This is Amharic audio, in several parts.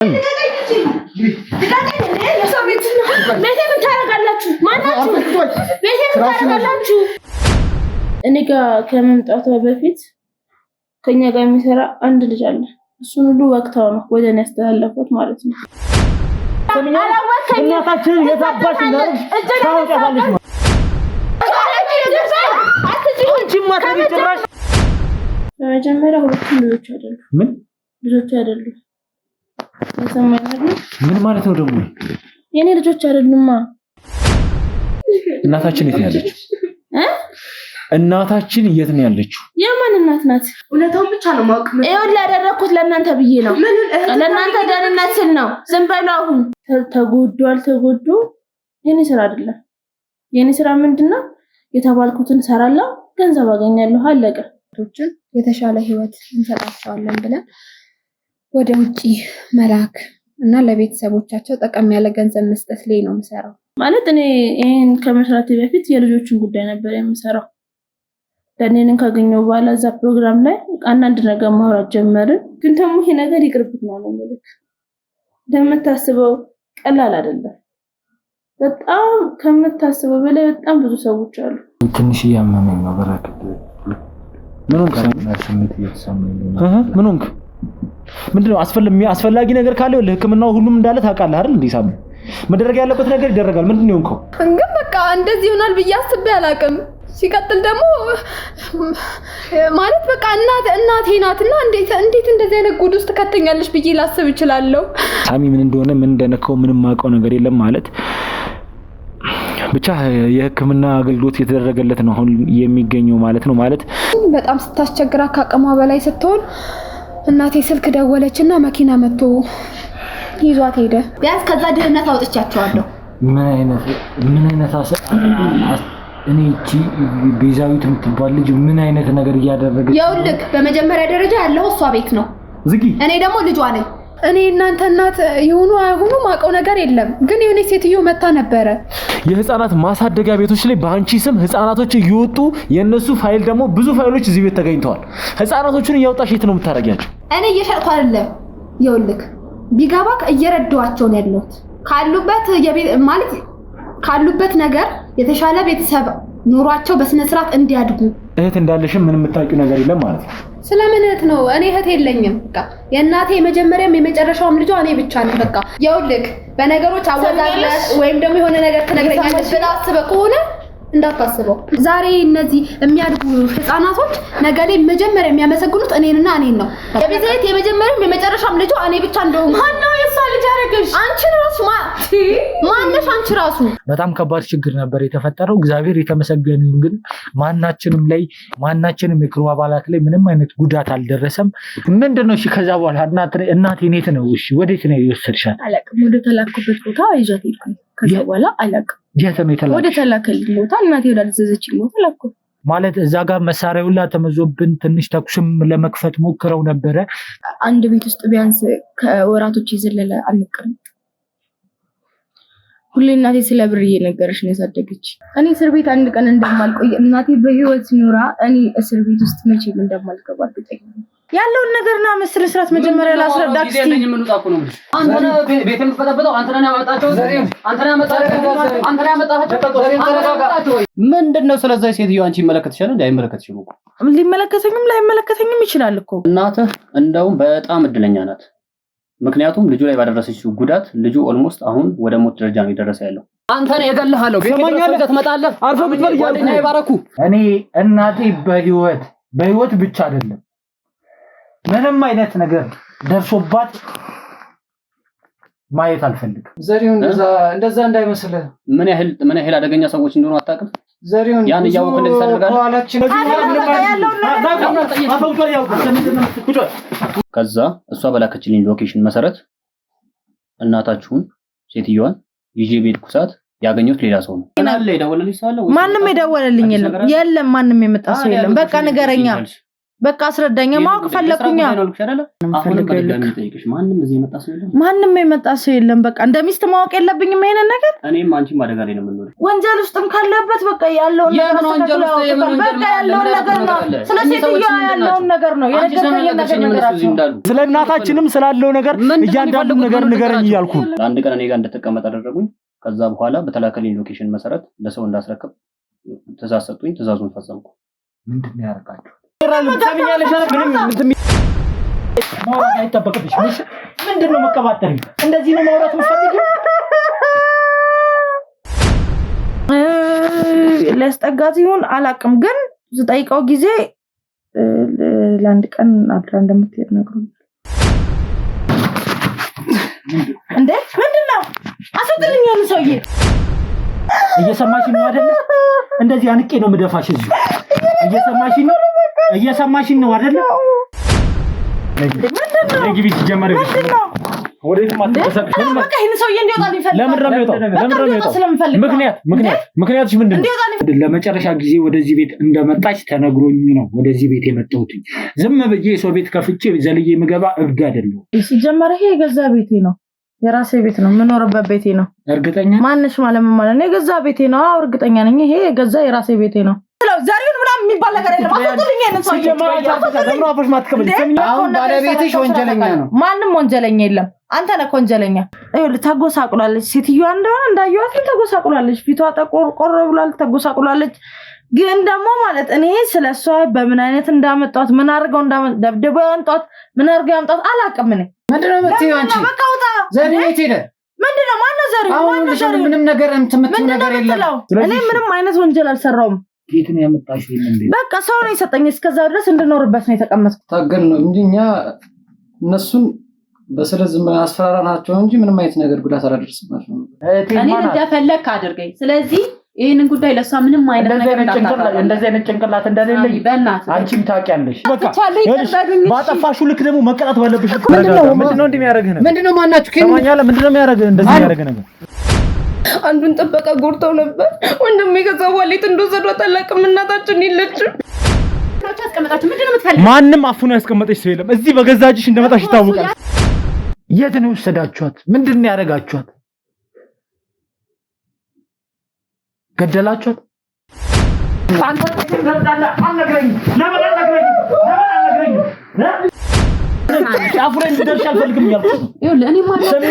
እኔ ጋር ከመምጣቷ በፊት ከኛ ጋር የሚሰራ አንድ ልጅ አለ። እሱን ሁሉ ወቅታው ነው ወደ እኔ ያስተላለፈው ማለት ነው። እናታችን የታባሽ ነው ታውቃለሽ ነው በመጀመሪያ ሁለቱም ልጆች አይደሉም። ምን ልጆች አይደሉም? የሰማኝ አይደል? ምን ማለት ነው ደግሞ? የኔ ልጆች አይደሉማ። እናታችን የት ነው ያለችው? እናታችን የት ነው ያለችው? የማን እናት ናት? እውነታውን ብቻ ነው ማወቅ። ይኸውልህ ያደረኩት ለእናንተ ብዬ ነው። ለእናንተ ደህንነት ስል ነው። ዝም በሉ። አሁን ተጎዱ የኔ ስራ አይደለም። የኔ ስራ ምንድነው? የተባልኩትን ሰራለሁ፣ ገንዘብ አገኛለሁ፣ አለቀ። የተሻለ ህይወት እንሰጣቸዋለን ብለን ወደ ውጪ መላክ እና ለቤተሰቦቻቸው ጠቀም ያለ ገንዘብ መስጠት ላይ ነው የምሰራው። ማለት እኔ ይሄን ከመስራቴ በፊት የልጆችን ጉዳይ ነበር የምሰራው። ደኔንን ካገኘው በኋላ እዛ ፕሮግራም ላይ አንዳንድ ነገር ማውራት ጀመርን። ግን ደግሞ ይሄ ነገር ይቅርብት ነው ማለት እንደምታስበው ቀላል አይደለም። በጣም ከምታስበው በላይ በጣም ብዙ ሰዎች አሉ። ትንሽ ያመመኝ ነው በረከት። ምንድነው አስፈላጊ ነገር ካለው ለህክምናው ሁሉም እንዳለ ታውቃለህ አይደል? እንዲሳም መደረግ ያለበት ነገር ይደረጋል። ምንድነው እንከው ግን በቃ እንደዚህ ይሆናል ብዬ አስቤ አላውቅም። ሲቀጥል ደግሞ ማለት በቃ እናቴ ናትና እንዴት እንደዚህ አይነት ጉድ ውስጥ ከተኛለሽ ብዬ ላስብ እችላለሁ። ሳሚ ምን እንደሆነ ምን እንደነካው ምንም ማውቀው ነገር የለም ማለት ብቻ የህክምና አገልግሎት የተደረገለት ነው አሁን የሚገኘው ማለት ነው። ማለት በጣም ስታስቸግራ ካቀሟ በላይ ስትሆን እናቴ ስልክ ደወለችና መኪና መጥቶ ይዟት ሄደ። ቢያንስ ከዛ ድህነት አውጥቻቸዋለሁ። ምን አይነት እኔ እቺ ቤዛዊት የምትባል ልጅ ምን አይነት ነገር እያደረገች? ይኸውልህ በመጀመሪያ ደረጃ ያለው እሷ ቤት ነው ዝጊ። እኔ ደግሞ ልጇ ነኝ። እኔ እናንተ እናት ይሁኑ አይሁኑ ማቀው ነገር የለም። ግን የሆነ ሴትዮ መታ ነበረ የህፃናት ማሳደጊያ ቤቶች ላይ በአንቺ ስም ህፃናቶች እየወጡ የነሱ ፋይል ደግሞ ብዙ ፋይሎች እዚህ ቤት ተገኝተዋል። ህፃናቶቹን እያወጣሽ የት ነው የምታረጋቸው? እኔ እየሸጥኩ አይደለም። ይኸውልህ ቢገባክ እየረዳኋቸው ነው ያለሁት ካሉበት ነገር የተሻለ ቤተሰብ ኑሯቸው በስነ ስርዓት እንዲያድጉ። እህት እንዳለሽም ምንም የምታውቂው ነገር የለም ማለት ነው? ስለምን እህት ነው? እኔ እህት የለኝም። በቃ የእናቴ የመጀመሪያም የመጨረሻውም ልጇ እኔ ብቻ ነኝ። በቃ ይኸውልህ በነገሮች አወዛግበህ ወይም ደግሞ የሆነ ነገር ትነግረኛለሽ ብለህ አስበህ ከሆነ እንዳታስበው። ዛሬ እነዚህ የሚያድጉ ህፃናቶች ነገ ላይ መጀመሪያ የሚያመሰግኑት እኔን ነው። የቤዛዊት የመጀመሪያም የመጨረሻም ልጇ እኔ ብቻ እንደሆነ ማነው የሷ ልጅ ያደረገሽ? አንቺ ራሱ ማነሽ? አንቺ ራሱ በጣም ከባድ ችግር ነበር የተፈጠረው። እግዚአብሔር የተመሰገነ ይሁን። ግን ማናችንም የክሩ አባላት ላይ ምንም አይነት ጉዳት አልደረሰም። ምንድነው እሺ ከዛ በኋላ እናቴ የት ነው? እሺ ወዴት ነው የወሰድሻት? አላውቅም። ወደ ተላኩበት ቦታ ይዣት ሄድኩኝ። ከዛ በኋላ አላውቅም ወደ ተላከልኝ ቦታ እናቴ ወዳዘዘችኝ ቦታ ላኩ። ማለት እዛ ጋር መሳሪያው ሁላ ተመዞብን ትንሽ ተኩስም ለመክፈት ሞክረው ነበረ። አንድ ቤት ውስጥ ቢያንስ ከወራቶች የዘለለ አንቀርም። ሁሌ እናቴ ስለ ብር እየነገረች ነው ያሳደገች። እኔ እስር ቤት አንድ ቀን እንደማልቆይ እናቴ በህይወት ኖራ እኔ እስር ቤት ውስጥ መቼም እንደማልገባ እርግጠኛ ነኝ። ያለውን ነገርና መስለ ስራት መጀመሪያ ላስረዳክ። እስቲ አንተና ቤተም ተቀበለው አንተና ያመጣቸው ምንድነው? ስለዚህ ሴትዮ አንቺ ይመለከትሻል እንዴ? አይመለከትሽም እኮ። ሊመለከተኝም ላይመለከተኝም ይችላል እኮ። እናትህ እንደውም በጣም እድለኛ ናት። ምክንያቱም ልጁ ላይ ባደረሰችው ጉዳት ልጁ ኦልሞስት አሁን ወደ ሞት ደረጃ ነው የደረሰ ያለው። አንተን እገልሃለሁ። ቤተሰብ ትመጣለህ። አርፎ ብትበል ጓደኛዬ ባረኩ። እኔ እናቴ በህይወት ብቻ አይደለም ምንም አይነት ነገር ደርሶባት ማየት አልፈልግም። ዘሪሁን እንደዛ እንዳይመስል። ምን ያህል አደገኛ ሰዎች እንደሆኑ አታውቅም። ዘሪሁን ያን ያውቁ እንደዚህ ታደርጋለህ። ከዛ እሷ በላከችልኝ ሎኬሽን መሰረት እናታችሁን ሴትዮዋን ይዤ ቤት ኩሳት ያገኘሁት ሌላ ሰው ነው። እናለ የደወለልኝ ሰው አለ? ማንም የደወለልኝ የለም። ማንም የመጣ ሰው የለም። በቃ ንገረኛ በቃ አስረዳኝ ማወቅ ፈለኩኝ አሁንም በድጋሚ ጠይቅሽ ማንንም እዚህ የመጣ ሰው የለም ማንንም የመጣ ሰው የለም በቃ እንደሚስት ማወቅ የለብኝም ይሄን ነገር እኔም አንቺም አደጋ ላይ ነው የምንኖረው ወንጀል ውስጥም ካለበት በቃ ያለውን ነገር በቃ ያለውን ነገር ነው ስለዚህ ያለውን ነገር ነው የነገርከኝ ነገር ስለ እናታችንም ስላለው ነገር እያንዳንዱ ነገር ንገረኝ እያልኩ አንድ ቀን እኔ ጋር እንደተቀመጠ አደረጉኝ ከዛ በኋላ በተላከልኝ ሎኬሽን መሰረት ለሰው እንዳስረከብ ትእዛዝ ሰጡኝ ትእዛዙን ፈጸምኩ ምንድነው ያደርጋችሁ ታሚያለሽ ምንም ማውራት አይተበቅብሽ ምንድነው መቀባጠር እንደዚህ ነው ማውራት የምትፈልጊው ለስጠጋት ይሁን አላቅም ግን ዝጠይቀው ጊዜ ለአንድ ቀን አድራ እንደምትሄድ ነግሮኝ እንዴ ምንድነው አሰጥልኝ ያለ ሰውዬ እየሰማሽኝ ነው አይደል እንደዚህ አንቄ ነው ምደፋሽ እዚህ እየሰማሽኝ ነው አይደል ለግቢ ሲጀመር ወዴት ማጥተሰብሽ በቃ ይሄን ሰውዬ እንዲወጣ ይፈልጋል ለምን ረምየው ምክንያትሽ ምንድነው ለመጨረሻ ጊዜ ወደዚህ ቤት እንደመጣች ተነግሮኝ ነው ወደዚህ ቤት የመጣሁት ዝም ብዬ ሰው ቤት ከፍቼ ዘልዬ ምገባ እብድ አይደለም ሲጀመር ይሄ የገዛ ቤቴ ነው የራሴ ቤት ነው ምኖርበት ቤቴ ነው እርግጠኛ ማንሽ ማለት ነው የገዛ ቤቴ ነው እርግጠኛ ነኝ ይሄ የገዛ የራሴ ቤቴ ነው ዛሬውን ምናምን የሚባል ነገር የለም አጥቶልኝ ነው ሰው ለምራፈሽ ማትከበል አሁን ባለቤትሽ ወንጀለኛ ነው ማንንም ወንጀለኛ የለም አንተ ነህ ወንጀለኛ ይኸውልህ ተጎሳቁላለች ሴትዮዋ እንደሆነ እንዳየዋት ተጎሳቁላለች ፊቷ ተቆርቆሮ ብሏል ተጎሳቁላለች ግን ደግሞ ማለት እኔ ስለሷ በምን አይነት እንዳመጣት ምን አርገው ደብደበው ያንጣት ምን አርገው ያንጣት አላቅም እኔ ምንድነው የምትይው አንቺ ዘሪ ቤት ሄደ ምንድነው ማነው ዘሪ ምንም ነገር የምትመጣው ነገር የለም እኔ ምንም አይነት ወንጀል አልሰራውም የት ነው ያመጣሽው እንዴ በቃ ሰው ነው የሰጠኝ እስከዛ ድረስ እንድኖርበት ነው የተቀመጥኩት ታገል ነው እንጂኛ እነሱን በስለዝም አስፈራራናቸው እንጂ ምንም አይነት ነገር ጉዳት አላደረስባቸው እኔ እንደፈለክ አድርገኝ ስለዚህ ይሄንን ጉዳይ ለሷ ምንም አይነት ነገር እንደዚህ አይነት ጭንቅላት እንደሌለኝ በእናትህ አንቺም ታውቂያለሽ በቃ ባጠፋሽው ልክ ደግሞ መቀጣት ባለብሽ ምንድነው እንደሚያደርግህ ነው ምንድነው ማናችሁ ከማኛለ ምንድነው የሚያደርግህ እንደዚህ ያደርግህ ነገር አንዱን ጥበቃ ጎርተው ነበር ወንድሜ ከዛው ዋሌት እንደወሰዷት አላውቅም እናታችን ይለችም ማንም አፉን ያስቀመጠሽ ሰው የለም እዚህ በገዛጅሽ እንደመጣሽ ይታወቃል የት ነው ወሰዳችኋት ምንድነው ያደርጋችኋት ገደላችኋት አንተ ተደረዳለ አነግረኝ ለምን አፍሬን ደርሽ አልፈልግም ያልኩት ይኸውልህ እኔ ማለት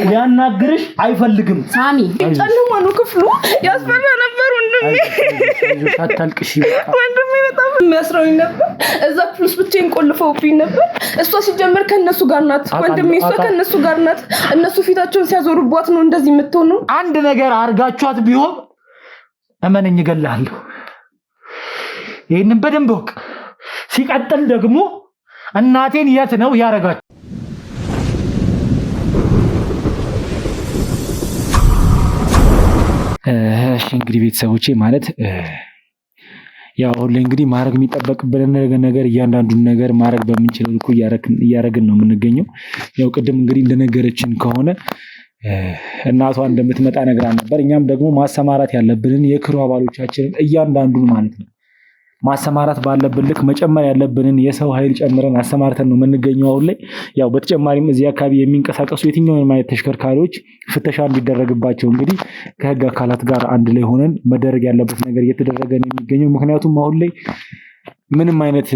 ሊያናግርሽ አይፈልግም ሳሚ ጨለማ ነው ክፍሉ ያስፈራ ነበር ወንድሜ አታልቅሽ ወንድሜ በጣም የሚያስረውኝ ነበር እዛ ክፍል ውስጥ ብቻዬን ቆልፈውብኝ ነበር እሷ ሲጀመር ከነሱ ጋር ናት ወንድሜ እሷ ከነሱ ጋር ናት እነሱ ፊታቸውን ሲያዞሩባት ነው እንደዚህ የምትሆነው አንድ ነገር አርጋችኋት ቢሆን እመነኝ እገልሃለሁ ይሄንን በደንብ ወቅ ሲቀጥል ደግሞ እናቴን የት ነው ያረጋችሁ እሺ እንግዲህ ቤተሰቦቼ ማለት ያው ሁሌ እንግዲህ ማድረግ የሚጠበቅብን ነገር እያንዳንዱን ነገር ማድረግ በምንችለው ልኩ እያረግን ነው የምንገኘው ያው ቅድም እንግዲህ እንደነገረችን ከሆነ እናቷ እንደምትመጣ ነግራን ነበር እኛም ደግሞ ማሰማራት ያለብንን የክሩ አባሎቻችንን እያንዳንዱን ማለት ነው ማሰማራት ባለብን ልክ መጨመር ያለብንን የሰው ኃይል ጨምረን አሰማርተን ነው የምንገኘው አሁን ላይ ያው በተጨማሪም እዚህ አካባቢ የሚንቀሳቀሱ የትኛውንም አይነት ተሽከርካሪዎች ፍተሻ እንዲደረግባቸው እንግዲህ ከህግ አካላት ጋር አንድ ላይ ሆነን መደረግ ያለበት ነገር እየተደረገ ነው የሚገኘው ምክንያቱም አሁን ላይ ምንም አይነት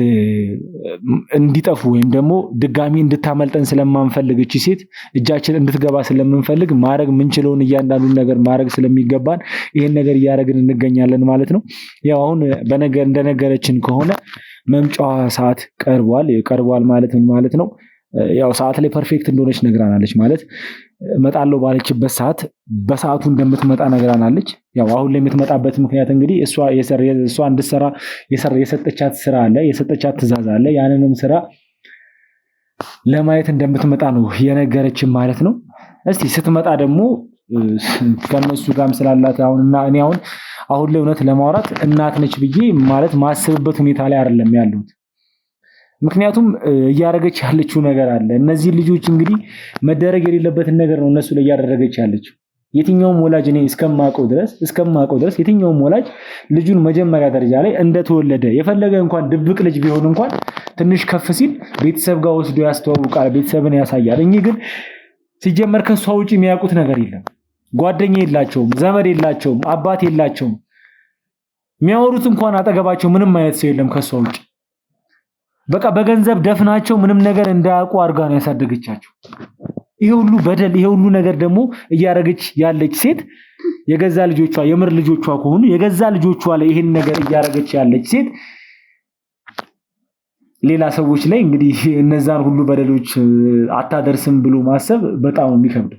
እንዲጠፉ ወይም ደግሞ ድጋሚ እንድታመልጠን ስለማንፈልግ እቺ ሴት እጃችን እንድትገባ ስለምንፈልግ ማድረግ ምንችለውን እያንዳንዱን ነገር ማድረግ ስለሚገባን ይሄን ነገር እያደረግን እንገኛለን ማለት ነው ያው አሁን በነገር እንደነገረችን ከሆነ መምጫዋ ሰዓት ቀርቧል ማለት ነው ያው ሰዓት ላይ ፐርፌክት እንደሆነች ነግራናለች ማለት መጣለው ባለችበት ሰዓት በሰዓቱ እንደምትመጣ ነግራናለች ያው አሁን ላይ የምትመጣበት ምክንያት እንግዲህ እሷ እንድትሰራ የሰጠቻት ስራ አለ የሰጠቻት ትእዛዝ አለ ያንንም ስራ ለማየት እንደምትመጣ ነው የነገረችን ማለት ነው እስቲ ስትመጣ ደግሞ ከነሱ ጋርም ስላላት አሁንና እኔ አሁን ላይ እውነት ለማውራት እናት ነች ብዬ ማለት ማስብበት ሁኔታ ላይ አይደለም ያሉት ምክንያቱም እያረገች ያለችው ነገር አለ እነዚህ ልጆች እንግዲህ መደረግ የሌለበትን ነገር ነው እነሱ ላይ እያደረገች ያለችው የትኛውም ወላጅ እኔ እስከማውቀው ድረስ የትኛውም ወላጅ ልጁን መጀመሪያ ደረጃ ላይ እንደተወለደ የፈለገ እንኳን ድብቅ ልጅ ቢሆን እንኳን ትንሽ ከፍ ሲል ቤተሰብ ጋር ወስዶ ያስተዋውቃል፣ ቤተሰብን ያሳያል። እኚህ ግን ሲጀመር ከሷ ውጪ የሚያውቁት ነገር የለም። ጓደኛ የላቸውም፣ ዘመድ የላቸውም፣ አባት የላቸውም። የሚያወሩት እንኳን አጠገባቸው ምንም አይነት ሰው የለም ከሷ ውጪ። በቃ በገንዘብ ደፍናቸው ምንም ነገር እንዳያውቁ አድርጋ ነው ያሳደገቻቸው። ይሄ ሁሉ በደል ይሄ ሁሉ ነገር ደግሞ እያረገች ያለች ሴት የገዛ ልጆቿ የምር ልጆቿ ከሆኑ የገዛ ልጆቿ ላይ ይሄን ነገር እያረገች ያለች ሴት ሌላ ሰዎች ላይ እንግዲህ እነዛን ሁሉ በደሎች አታደርስም ብሎ ማሰብ በጣም የሚከብድ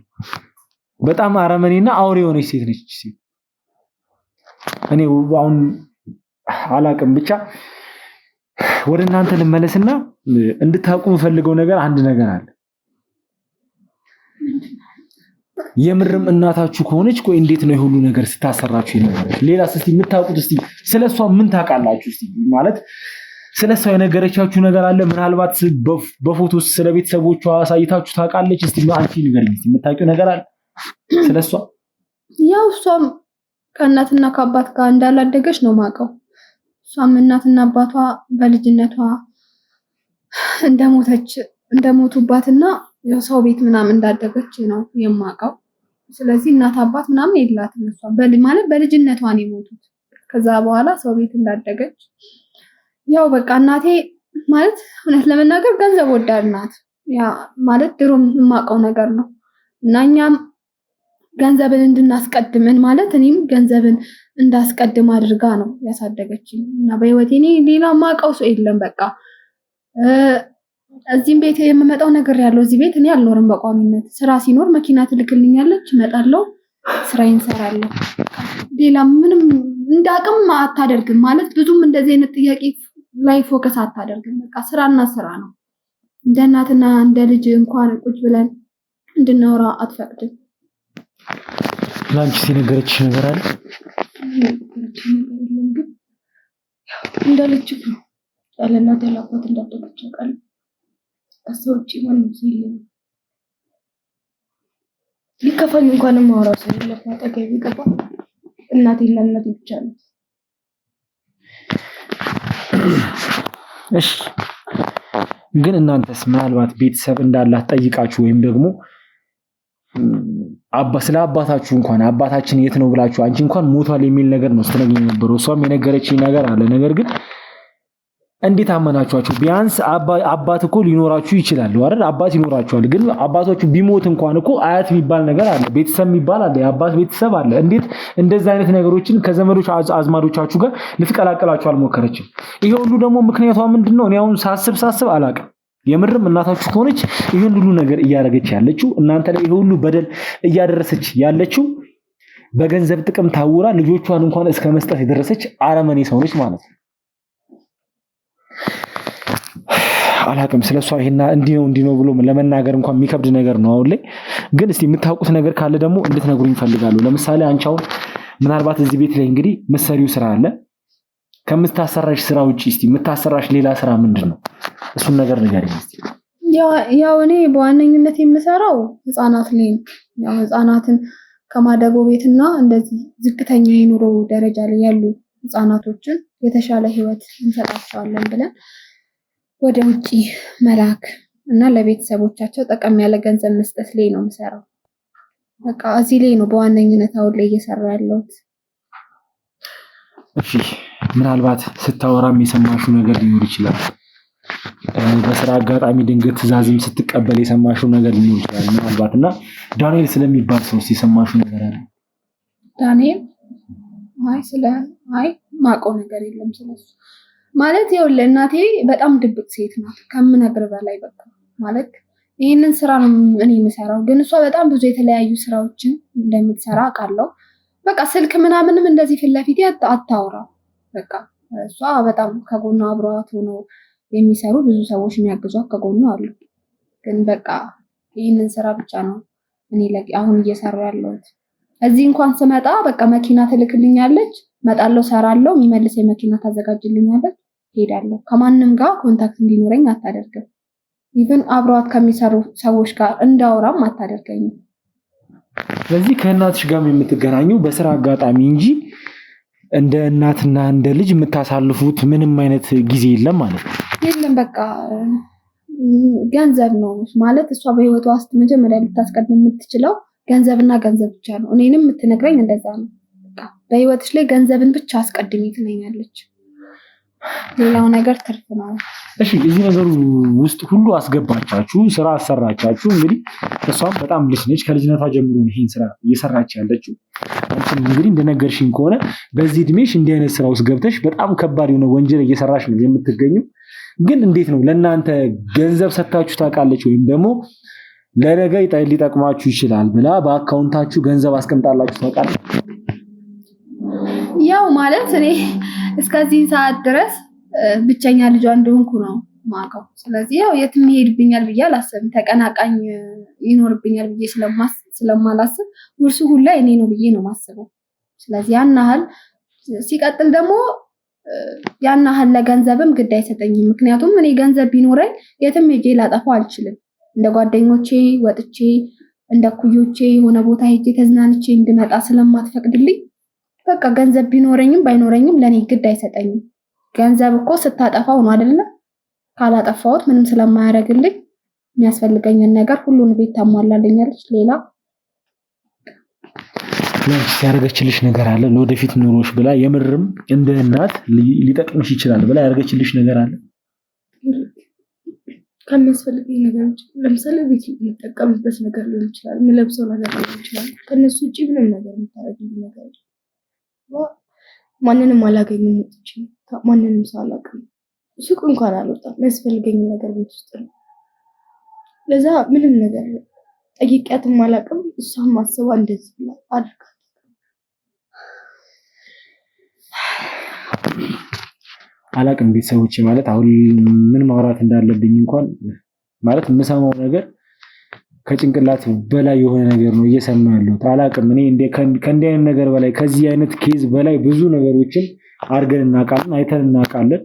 በጣም አረመኔና አውሬ የሆነች ሴት ነች ሴት። እኔ አሁን አላቅም ብቻ ወደ እናንተ ልመለስና እንድታውቁ የምፈልገው ነገር አንድ ነገር አለ። የምርም እናታችሁ ከሆነች ቆይ እንዴት ነው የሁሉ ነገር ስታሰራችሁ ይነበረች? ሌላስ እስቲ የምታውቁት እስቲ ስለሷ ምን ታውቃላችሁ? እስቲ ማለት ስለሷ የነገረቻችሁ ነገር አለ? ምናልባት በፎቶስ ስለ ቤተሰቦቿ አሳይታችሁ ታውቃለች? እስቲ አንቺ ንገሪኝ እስቲ የምታውቂው ነገር አለ ስለሷ? ያው እሷም ከእናትና ከአባት ጋር እንዳላደገች ነው ማውቀው። እሷም እናትና አባቷ በልጅነቷ እንደሞቱባትና የሰው ቤት ምናምን እንዳደገች ነው የማውቀው። ስለዚህ እናት አባት ምናምን የላትም እሷ ማለት በልጅነቷ ነው የሞቱት። ከዛ በኋላ ሰው ቤት እንዳደገች ያው በቃ እናቴ ማለት እውነት ለመናገር ገንዘብ ወዳድ ናት። ያ ማለት ድሮም የማውቀው ነገር ነው እና እኛም ገንዘብን እንድናስቀድምን ማለት እኔም ገንዘብን እንዳስቀድም አድርጋ ነው ያሳደገችኝ እና በህይወቴ እኔ ሌላ የማውቀው ሰው የለም። በቃ እዚህም ቤት የምመጣው ነገር ያለው እዚህ ቤት እኔ አልኖርም በቋሚነት። ስራ ሲኖር መኪና ትልክልኛለች፣ እመጣለሁ፣ ስራዬን እሰራለሁ። ሌላ ምንም እንዳቅም አታደርግም ማለት ብዙም እንደዚህ አይነት ጥያቄ ላይ ፎከስ አታደርግም። በቃ ስራና ስራ ነው። እንደ እናትና እንደ ልጅ እንኳን ቁጭ ብለን እንድናወራ አትፈቅድም። ላንቺ ሲነገረችሽ ነገር አለ? እንደ ልጅ ነው ያለናት ያላባት እንዳደገች ቃል ከሰውጪ ማንም ሰው የለም። ሊከፋኝ እንኳን ማውራት ሰው የለም። አጠገቤ ገባ እናቴና እናቴ ብቻ ነው። እሺ ግን እናንተስ ምናልባት ቤተሰብ እንዳላት ጠይቃችሁ ወይም ደግሞ ስለ አባታችሁ እንኳን አባታችን የት ነው ብላችሁ አንቺ እንኳን ሞቷል የሚል ነገር ነው ስትነግረኝ ነበር። እሷም የነገረችኝ ነገር አለ። ነገር ግን እንዴት አመናችኋቸው? ቢያንስ አባት እኮ ሊኖራችሁ ይችላል አይደል? አባት ይኖራችኋል። ግን አባቶቹ ቢሞት እንኳን እኮ አያት የሚባል ነገር አለ፣ ቤተሰብ የሚባል አለ፣ የአባት ቤተሰብ አለ። እንዴት እንደዛ አይነት ነገሮችን ከዘመዶች አዝማዶቻችሁ ጋር ልትቀላቀላችሁ አልሞከረችም? ይሄ ሁሉ ደግሞ ምክንያቷ ምንድነው? እኔ አሁን ሳስብ አላውቅም። የምርም እናታችሁ ከሆነች ይሄን ሁሉ ነገር እያደረገች ያለችው እናንተ ላይ ይሄ ሁሉ በደል እያደረሰች ያለችው በገንዘብ ጥቅም ታውራ ልጆቿን እንኳን እስከ መስጠት የደረሰች አረመኔ ሰው ነች ማለት ነው። አላቅም ስለሷ ይሄና እንዲህ ነው ብሎ ለመናገር እንኳን የሚከብድ ነገር ነው አሁን ላይ። ግን እስቲ የምታውቁት ነገር ካለ ደግሞ እንድትነግሩኝ ፈልጋለሁ። ለምሳሌ አንቺ አሁን ምናልባት እዚህ ቤት ላይ እንግዲህ መሰሪው ስራ አለ። ከምታሰራሽ ስራ ውጪ እስቲ የምታሰራሽ ሌላ ስራ ምንድነው? እሱን ነገር ንገሪኝ እስቲ። ያው እኔ በዋነኝነት የምሰራው ህፃናት ላይ ነው። ያው ህፃናትን ከማደጎ ቤትና እንደዚህ ዝቅተኛ የኑሮ ደረጃ ላይ ያሉ ህፃናቶችን የተሻለ ህይወት እንሰጣቸዋለን ብለን ወደ ውጪ መላክ እና ለቤተሰቦቻቸው ጠቀም ያለ ገንዘብ መስጠት ላይ ነው የምሰራው። በቃ እዚህ ላይ ነው በዋነኝነት አሁን ላይ እየሰራ ያለሁት። እሺ ምናልባት ስታወራም የሰማሽው ነገር ሊኖር ይችላል። በስራ አጋጣሚ ድንገት ትዕዛዝም ስትቀበል የሰማሽው ነገር ሊኖር ይችላል ምናልባት እና ዳንኤል ስለሚባል ሰው የሰማሽው ነገር አለ? ዳንኤል ማውቀው ነገር የለም ስለሱ። ማለት ይኸውልህ እናቴ በጣም ድብቅ ሴት ናት ከምነግር በላይ። በቃ ማለት ይሄንን ስራ ነው እኔ የምሰራው፣ ግን እሷ በጣም ብዙ የተለያዩ ስራዎችን እንደምትሰራ አውቃለሁ። በቃ ስልክ ምናምንም እንደዚህ ፊት ለፊት አታወራ። በቃ እሷ በጣም ከጎኗ አብረዋት ሆነው የሚሰሩ ብዙ ሰዎች የሚያግዟት ከጎኗ አሉ። ግን በቃ ይሄንን ስራ ብቻ ነው እኔ አሁን እየሰራሁ ያለሁት። እዚህ እንኳን ስመጣ በቃ መኪና ትልክልኛለች፣ መጣለው፣ ሰራለው፣ የሚመልሰኝ መኪና ታዘጋጅልኛለች፣ ሄዳለሁ። ከማንም ጋር ኮንታክት እንዲኖረኝ አታደርግም። ኢቭን አብረዋት ከሚሰሩ ሰዎች ጋር እንዳወራም አታደርገኝም። ስለዚህ ከእናትሽ ጋር የምትገናኙ በስራ አጋጣሚ እንጂ እንደ እናትና እንደ ልጅ የምታሳልፉት ምንም አይነት ጊዜ የለም ማለት ነው። የለም በቃ ገንዘብ ነው ማለት እሷ በህይወቷ ውስጥ መጀመሪያ ልታስቀድም የምትችለው ገንዘብና ገንዘብ ብቻ ነው። እኔንም የምትነግረኝ እንደዛ ነው። በቃ በህይወትሽ ላይ ገንዘብን ብቻ አስቀድሚ ትለኛለች። ሌላው ነገር ትርፍ ነው። እሺ እዚህ ነገር ውስጥ ሁሉ አስገባቻችሁ፣ ስራ አሰራቻችሁ። እንግዲህ እሷም በጣም ልጅ ነች፣ ከልጅነቷ ጀምሮ ይሄን ስራ እየሰራች ያለችው። አንቺም እንግዲህ እንደነገርሽኝ ከሆነ በዚህ እድሜሽ እንዲህ አይነት ስራ ውስጥ ገብተሽ በጣም ከባድ የሆነ ወንጀል እየሰራሽ ነው የምትገኘው። ግን እንዴት ነው ለእናንተ ገንዘብ ሰጣችሁ ታውቃለች ወይም ደግሞ ለነገ ሊጠቅማችሁ ይችላል ብላ በአካውንታችሁ ገንዘብ አስቀምጣላችሁ ታውቃለች? ያው ማለት እኔ እስከዚህ ሰዓት ድረስ ብቸኛ ልጇ እንደሆንኩ ነው ማውቀው። ስለዚህ ያው የትም ይሄድብኛል ብዬ አላስብም። ተቀናቃኝ ይኖርብኛል ብዬ ስለማላስብ ውርሱ ሁላ እኔ ነው ብዬ ነው ማስበው። ስለዚህ ያን ያህል ሲቀጥል ደግሞ ያን ያህል ለገንዘብም ግድ አይሰጠኝም። ምክንያቱም እኔ ገንዘብ ቢኖረኝ የትም ሄጄ ላጠፋው አልችልም። እንደ ጓደኞቼ ወጥቼ እንደ ኩዮቼ የሆነ ቦታ ሄጄ ተዝናንቼ እንድመጣ ስለማትፈቅድልኝ በቃ ገንዘብ ቢኖረኝም ባይኖረኝም ለኔ ግድ አይሰጠኝም። ገንዘብ እኮ ስታጠፋው ነው አይደለ? ካላጠፋሁት ምንም ስለማያደርግልኝ የሚያስፈልገኝን ነገር ሁሉን ቤት ታሟላልኛለች። ሌላ ያደረገችልሽ ነገር አለ ለወደፊት ኑሮሽ ብላ የምርም እንደ እናት ሊጠቅምሽ ይችላል ብላ ያደረገችልሽ ነገር አለ? ከሚያስፈልገኝ ነገሮች ለምሳሌ ቤት የምጠቀምበት ነገር ሊሆን ይችላል፣ የምለብሰው ነገር ሊሆን ይችላል። ከነሱ ውጪ ምንም ነገር የምታደርግልኝ ነገር ማንንም አላገኝም። ወጥቼ ማንንም ሰው አላውቅም። ሱቅ እንኳን አልወጣም። የሚያስፈልገኝ ነገር ቤት ውስጥ ነው። ለዛ ምንም ነገር ጠይቂያትም አላውቅም። እሷም ማሰባ እንደዚህ ብላ አድርጋ አላውቅም። ቤተሰቦቼ ማለት አሁን ምን ማውራት እንዳለብኝ እንኳን ማለት የምሰማው ነገር ከጭንቅላት በላይ የሆነ ነገር ነው እየሰማ ያለሁት። አላውቅም እኔ ከእንዲህ አይነት ነገር በላይ ከዚህ አይነት ኬዝ በላይ ብዙ ነገሮችን አድርገን እናውቃለን፣ አይተን እናውቃለን።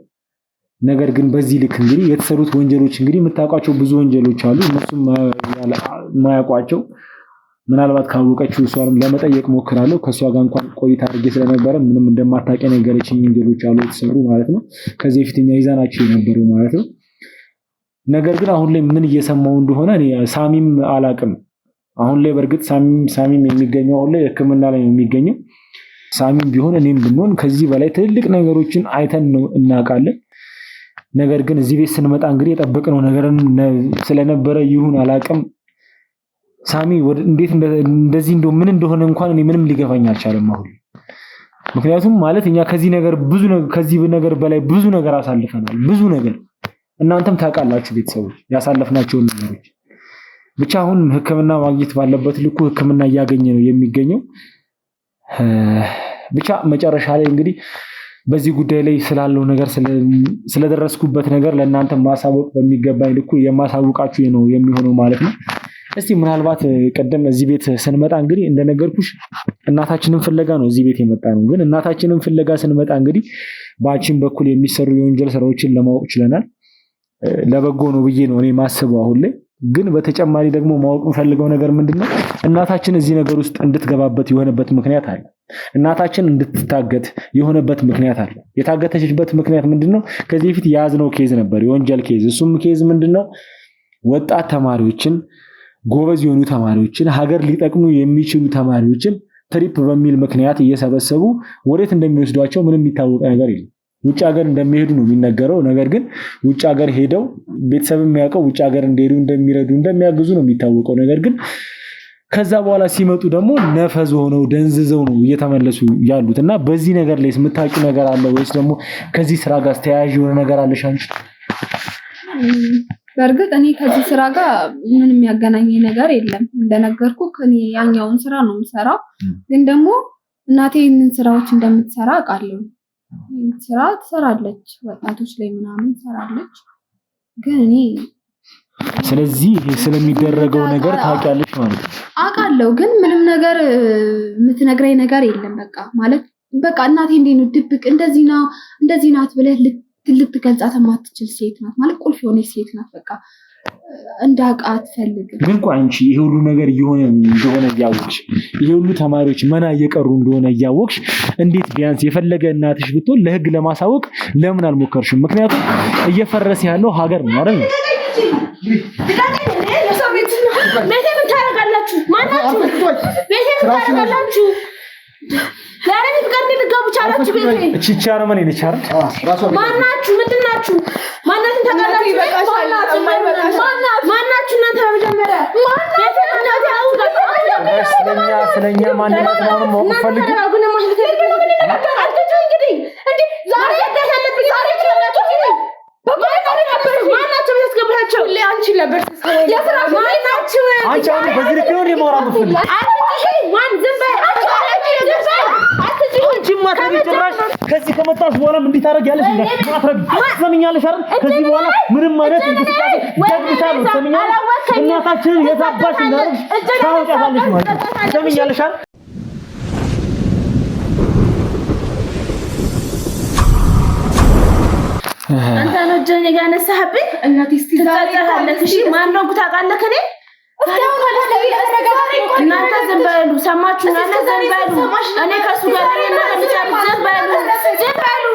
ነገር ግን በዚህ ልክ እንግዲህ የተሰሩት ወንጀሎች እንግዲህ የምታውቋቸው ብዙ ወንጀሎች አሉ። እነሱም ማያውቋቸው ምናልባት ካወቀችው እሷንም ለመጠየቅ ሞክራለሁ። ከእሷ ጋር እንኳን ቆይታ አድርጌ ስለነበረ ምንም እንደማታውቂ ነገረችኝ። ወንጀሎች አሉ የተሰሩ ማለት ነው። ከዚህ በፊትኛ ይዛናቸው የነበሩ ማለት ነው። ነገር ግን አሁን ላይ ምን እየሰማው እንደሆነ እኔ ሳሚም አላውቅም። አሁን ላይ በእርግጥ ሳሚም የሚገኘው አሁን ላይ ሕክምና ላይ ነው የሚገኘው። ሳሚም ቢሆን እኔም ብንሆን ከዚህ በላይ ትልልቅ ነገሮችን አይተን ነው እናውቃለን። ነገር ግን እዚህ ቤት ስንመጣ እንግዲህ የጠበቅነው ነገር ስለነበረ ይሁን አላውቅም ሳሚ እንዴት እንደዚህ ምን እንደሆነ እንኳን እኔ ምንም ሊገባኝ አልቻለም አሁን። ምክንያቱም ማለት እኛ ከዚህ ነገር በላይ ብዙ ነገር አሳልፈናል። ብዙ ነገር እናንተም ታውቃላችሁ ቤተሰቦች ያሳለፍናቸው ነገሮች። ብቻ አሁን ሕክምና ማግኘት ባለበት ልኩ ሕክምና እያገኘ ነው የሚገኘው። ብቻ መጨረሻ ላይ እንግዲህ በዚህ ጉዳይ ላይ ስላለው ነገር ስለደረስኩበት ነገር ለእናንተ ማሳወቅ በሚገባኝ ልኩ የማሳውቃችሁ ነው የሚሆነው ማለት ነው። እስቲ ምናልባት ቀደም እዚህ ቤት ስንመጣ እንግዲህ እንደነገርኩሽ እናታችንን ፍለጋ ነው እዚህ ቤት የመጣ ነው። ግን እናታችንን ፍለጋ ስንመጣ እንግዲህ በአንቺም በኩል የሚሰሩ የወንጀል ስራዎችን ለማወቅ ችለናል። ለበጎ ነው ብዬ ነው እኔ ማስበው አሁን ላይ። ግን በተጨማሪ ደግሞ ማወቅ የምፈልገው ነገር ምንድነው እናታችን እዚህ ነገር ውስጥ እንድትገባበት የሆነበት ምክንያት አለ። እናታችን እንድትታገት የሆነበት ምክንያት አለ። የታገተችበት ምክንያት ምንድነው? ከዚህ በፊት የያዝነው ኬዝ ነበር፣ የወንጀል ኬዝ። እሱም ኬዝ ምንድነው? ወጣት ተማሪዎችን፣ ጎበዝ የሆኑ ተማሪዎችን፣ ሀገር ሊጠቅሙ የሚችሉ ተማሪዎችን ትሪፕ በሚል ምክንያት እየሰበሰቡ ወዴት እንደሚወስዷቸው ምንም የሚታወቅ ነገር የለም። ውጭ ሀገር እንደሚሄዱ ነው የሚነገረው። ነገር ግን ውጭ ሀገር ሄደው ቤተሰብ የሚያውቀው ውጭ ሀገር እንደሄዱ እንደሚረዱ እንደሚያግዙ ነው የሚታወቀው። ነገር ግን ከዛ በኋላ ሲመጡ ደግሞ ነፈዝ ሆነው ደንዝዘው ነው እየተመለሱ ያሉት። እና በዚህ ነገር ላይ የምታውቂው ነገር አለ ወይስ ደግሞ ከዚህ ስራ ጋር ተያያዥ የሆነ ነገር አለሽ አንቺ? በእርግጥ እኔ ከዚህ ስራ ጋር ምንም ያገናኘኝ ነገር የለም። እንደነገርኩ እኔ ያኛውን ስራ ነው የምሰራው። ግን ደግሞ እናቴ ይህንን ስራዎች እንደምትሰራ አውቃለሁ። ስራ ትሰራለች፣ ወጣቶች ላይ ምናምን ትሰራለች። ግን እኔ ስለዚህ ስለሚደረገው ነገር ታውቂያለሽ ማለት ነው? አውቃለሁ፣ ግን ምንም ነገር የምትነግረኝ ነገር የለም። በቃ እናቴ እንዴት ነው ድብቅ እንደዚህ ናት ብለህ ልትገልጻት የማትችል ሴት ናት ማለት ቁልፍ የሆነች ሴት ናት። በቃ እንዳውቃት ፈልግ ግን ቆይ አንቺ ይሄ ሁሉ ነገር እንደሆነ እያወቅሽ ይሄ ሁሉ ተማሪዎች መና እየቀሩ እንደሆነ እያወቅሽ እንዴት ቢያንስ የፈለገ እናትሽ ብትሆን ለህግ ለማሳወቅ ለምን አልሞከርሽም? ምክንያቱም እየፈረሰ ያለው ሀገር ነው አይደል? ቤቴ ምን ታረጋላችሁ? ማናችሁ? ቤቴ ምን ታረጋላችሁ? ዛሬ ልትቀርኒ ልትገቡ ቻላችሁ? ቤቴ እቺ አረመኔ ነች አይደል? ማናችሁ? ምንድናችሁ? ማናችሁ ታውቃላችሁ? ማናችሁ እናንተ በመጀመሪያ ቤቴ እናንተ ስለኛ ማንነት ነው ፈልግ ከዚህ ከመጣሽ በኋላ ምን ታረጋለሽ? ማትረግ ሰምኛለሽ አይደል? ከዚህ በኋላ ምንም ማለት እንቅስቃሴ ደግታ ነው ሰምኛለሽ። እናታችንን የታባሽ እንዳለ ታውቂያለሽ ማለት ሰምኛለሽ አይደል? አንተ ነው ጀኔ ጋር ነሳህብኝ። እናቴ እስቲ ታውቃለህ? እሺ ማን ነው ታውቃለህ? ከኔ እናንተ ዝም በሉ። ሰማችሁ? ዝም በሉ። እኔ ከሱ ጋር ዝም በሉ።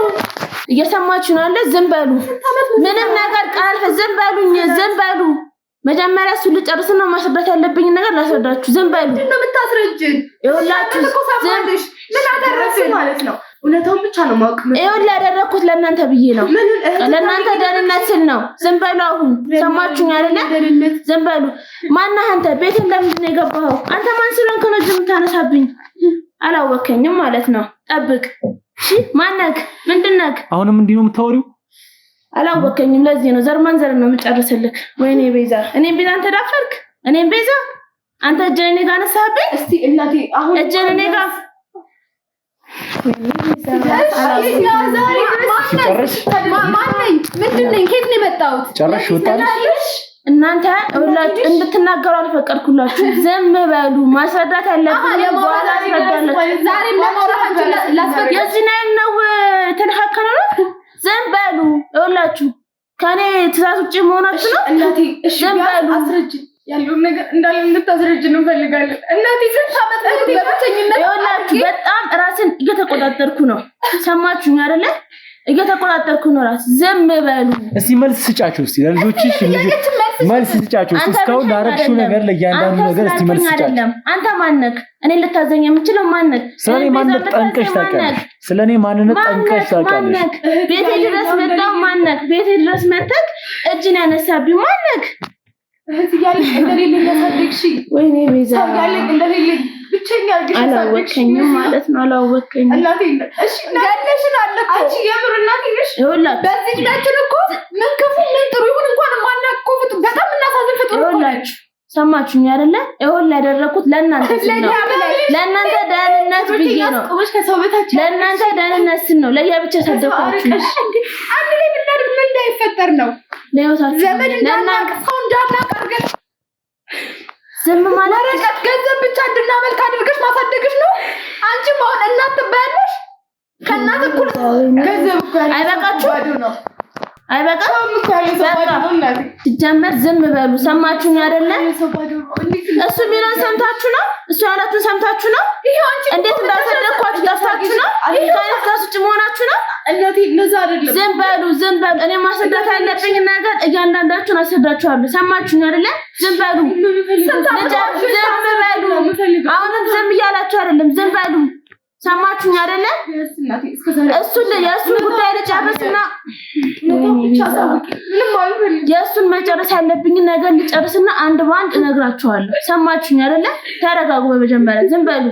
እየሰማችሁ ነው አለ። ዝም በሉ። ምንም ነገር ቃል ዝም በሉኝ። ዝም በሉ። መጀመሪያ እሱ ልጨርስና ማስረዳት ያለብኝ ነገር ላስረዳችሁ። ዝም በሉ። ምንድነው የምታስረጅን? ይኸውላችሁ ዘምብሽ ምን አደረግሽ ማለት ነው? እውነታውን ብቻ ነው ማወቅ። ይኸውልህ ያደረኩት ለእናንተ ብዬ ነው። ለእናንተ ደህንነት ስል ነው። ዝም በሉ። አሁን ሰማችሁኝ አይደለ? ዝም በሉ። ማነህ አንተ? ቤቴን ለምንድን ነው የገባኸው? አንተ ማን ስለሆንክ ነው እዚህ የምታነሳብኝ? አላወከኝም ማለት ነው። ጠብቅ። እሺ ማነህ? ምንድን ነህ? አሁንም እንዲህ ነው የምታወሪው? አላወከኝም። ለዚህ ነው ዘር ማንዘር ነው የምጨርስልህ። ወይኔ ቤዛ፣ እኔም ቤዛ አንተ ዳፈርክ። እኔም ቤዛ አንተ እጄን እኔ ጋር አነሳህብኝ። እስቲ እናቴ አሁን እጄን እኔ ጋር እናንተ ሁላችሁ እንድትናገሩ አልፈቀድኩላችሁ። ዝም በሉ። ማስረዳት ያለብኝ በኋላ አስረዳለሁ። የዚህ ነው ተልሐከነ ነው። ዝም በሉ። ሁላችሁ ከኔ ትእዛዝ ውጪ መሆናችሁ ነው። እናቴ ዝም በሉ። አስረጅ ያለው ነገር እንዳለ እንድታስረጅ ነው ፈልጋለሁ። እናቴ ስንት ዓመት በብቸኝነት ይኸውላችሁ በጣም ራስን እየተቆጣጠርኩ ነው። ሰማችሁኝ አይደለ? እየተቆጣጠርኩ ነው ራስ። ዝም በሉ። እስቲ መልስ ስጫቸው። እስቲ ለልጆችሽ መልስ ስጫቸው። እስካሁን ላረግሽው ነገር ለእያንዳንዱ ነገር እስቲ መልስ ስጫቸው። አንተ ማነክ? እኔ ልታዘኝ የምችለው ማነክ? ስለኔ ማንነት ጠንቀሽ ታውቂያለሽ። ስለኔ ማንነት ጠንቀሽ ታውቂያለሽ። ቤቴ ድረስ መጣው ማነክ? ቤቴ ድረስ መጣክ እጅን ያነሳብኝ ማነክ? እህት ያለኝ እንደሌለኝ ያሳደግሽ ወይኔ ቤዛ ያለኝ እንደሌለኝ ብቸኛ አድርገሽ አላወቀኝም ማለት ነው። አላወቀኝም እናቴ። እሺ ገለሽን አለኩ። አንቺ የምር እናቴ ነሽ። ይኸውላችሁ በዚህ እድሜያችን እኮ ምን ክፉ ምን ጥሩ ይሁን እንኳን ማናውቅ ፍጡር በጣም እናሳዝን ፍጡር እኮ ነች። ሰማችሁኝ አይደለ? ይኸውልህ ያደረኩት ለእናንተ ስል ነው። ለእናንተ ደህንነት ብዬ ነው። ለእናንተ ደህንነት ስል ነው። ለየብቻ ሰደኳችሁ። አንድ ላይ ብናድር ምን እንዳይፈጠር ነው? ለህይወታችሁ ዘመድ እንዳናውቅ ሰው እንዳናውቅ አድርገን ዝም ማለት ወረቀት ገንዘብ ብቻ እንድናመልክ አድርገሽ ማሳደግሽ ነው። አንቺ ማን እናት ትባያለሽ? ከእናት እኩል ገንዘብ አይበቃችሁም? አይበቃም? ሲጀመር ዝም በሉ። ሰማችሁኝ አይደለ? እሱ የሚለውን ሰምታችሁ ነው። እሱ ያላችሁን ሰምታችሁ ነው። እንዴት እንዳሳደግኳችሁ ጠፍታችሁ ነው። ከአይነት ጋር ውጭ መሆናችሁ ነው። እናቴ እንደዛ አይደለም። ዝም በሉ። ዝም በሉ። እኔ ማስረዳት ያለብኝ ነገር እያንዳንዳችሁን አስረዳችኋለሁ። ሰማችሁኝ አይደለ? ዝም በሉ። ዝም በሉ። አሁንም ዝም እያላችሁ አይደለም። ዝም በሉ። ሰማችሁኝ አይደለ? የእሱን ጉዳይ ልጨርስና የእሱን መጨረስ ያለብኝን ነገር ልጨርስና አንድ በአንድ እነግራችኋለሁ። ሰማችሁኝ አይደለ? ተረጋጉ። በመጀመሪያ ዝም በሉ።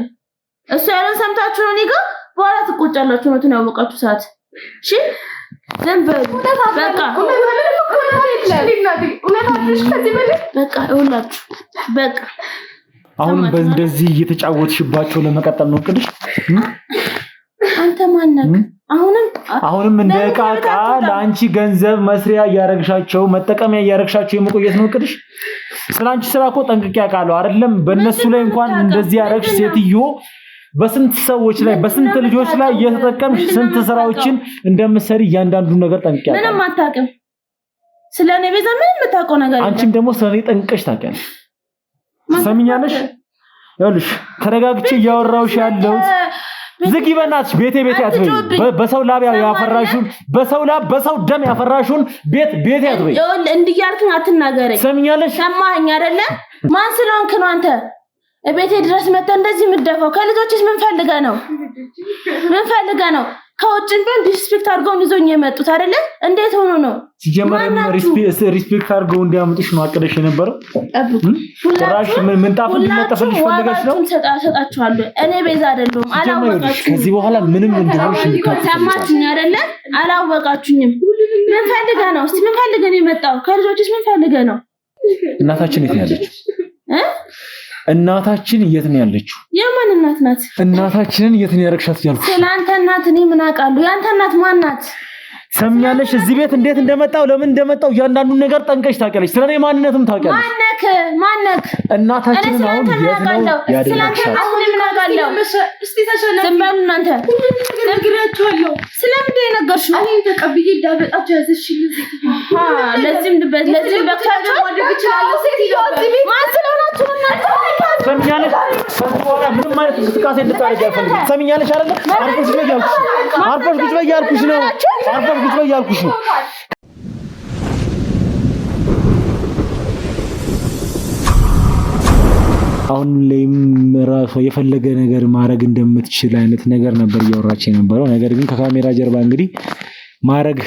እሱ ያለውን ሰምታችሁ ነው። እኔ ጋር በኋላ ትቆጫላችሁ። ነው ያወቃችሁ ሰዓት። እሺ ዝም በሉ። በቃ ይኸውላችሁ በቃ አሁንም በእንደዚህ እየተጫወትሽባቸው ለመቀጠል ነው እቅድሽ? አንተ ማነህ? አሁንም እንደ ዕቃ ለአንቺ ገንዘብ መስሪያ እያረግሻቸው መጠቀሚያ እያረግሻቸው የመቆየት ነው እቅድሽ? ስላንቺ ስራ እኮ ጠንቅቄ አውቃለሁ አይደለም? በእነሱ ላይ እንኳን እንደዚህ ያረግሽ ሴትዮ በስንት ሰዎች ላይ በስንት ልጆች ላይ እየተጠቀምሽ ስንት ስራዎችን እንደምትሰሪ እያንዳንዱ ነገር ጠንቅቄ አውቃለሁ። ምንም አታውቅም። ስለኔ ቤዛ ምንም የምታውቀው ነገር የለም። አንቺም ደግሞ ስለኔ ጠንቀሽ ታውቂያለሽ። ሰሚኛለሽ? ይኸውልሽ ተረጋግቼ እያወራሁሽ ያለሁት ዝጊ በእናትሽ ቤቴ አትበይ። በሰው ላብ ያፈራሹን በሰው ደም ያፈራሹን ቤቴ አትበይ። ይኸውልህ እንዲያልክን አትናገረኝ። ሰሚኛለሽ? ሰማኸኝ አይደለ? ማን ስለሆንክ ነው አንተ ቤቴ ድረስ መጥተህ እንደዚህ የምትደፋው? ከልጆችስ ምን ፈልገህ ነው? ከውጭም ቢሆን ሪስፔክት አድርገው ይዞኝ የመጡት አይደለ? እንዴት ሆኖ ነው? ሲጀመርም ሪስፔክት አድርገው እንዲያመጡሽ ነው አቅደሽ የነበረው? ጭራሽ ምንጣፍ እንዲነጠፍልሽ ፈልገሽ ነው? ሰጣችኋለሁ። እኔ ቤዛ አይደለሁም። አላወቃችሁም። ከዚህ በኋላ ምንም እንደሆንሽ ሰማችሁኝ አይደለ? አላወቃችሁኝም። ምን ፈልገህ ነው? እስቲ ምን ፈልገህ ነው የመጣው? ከልጆችስ ምን ፈልገህ ነው? እናታችን የት ነው ያለችው? እናታችን የት ነው ያለችው? የማን እናት ናት? እናታችንን የት ነው ያረክሻት ያልኩሽ? ስለአንተ እናት እኔ ምን አውቃለሁ? ያንተ እናት ማን ናት? ሰምኛለሽ? እዚህ ቤት እንዴት እንደመጣው ለምን እንደመጣው እያንዳንዱን ነገር ጠንቀሽ ታውቂያለሽ። ስለኔ ማንነትም ታውቂያለሽ። ማነክ? እናታችንን አሁን የት ነው ያደረግሻት? አሁን ምን አውቃለሁ? እስቲ ተሸነፍ። ዝም በሉ እናንተ። ነግሬያችኋለሁ። ስለምንድን ነው የነገርሽው? እኔን ተቀብዬ እንዳበጣችሁ ያዘሽኝ። ለዚህም በካቸው ወደ ብቻለሁ። ሴትዮ ማን ስለሆናችሁ እናንተ? ሰምኛለሽ? በኋላ ምንም ማለት እንቅስቃሴ እንድታረጊ አልፈልግም። ሰምኛለሽ አይደለ? አርፈሽ ቁጭ በይ ያልኩሽ ነው። አርፈሽ ቁጭ በይ ያልኩሽ ነው። አሁን ላይም ራሷ የፈለገ ነገር ማድረግ እንደምትችል አይነት ነገር ነበር እያወራች የነበረው። ነገር ግን ከካሜራ ጀርባ እንግዲህ ማድረግ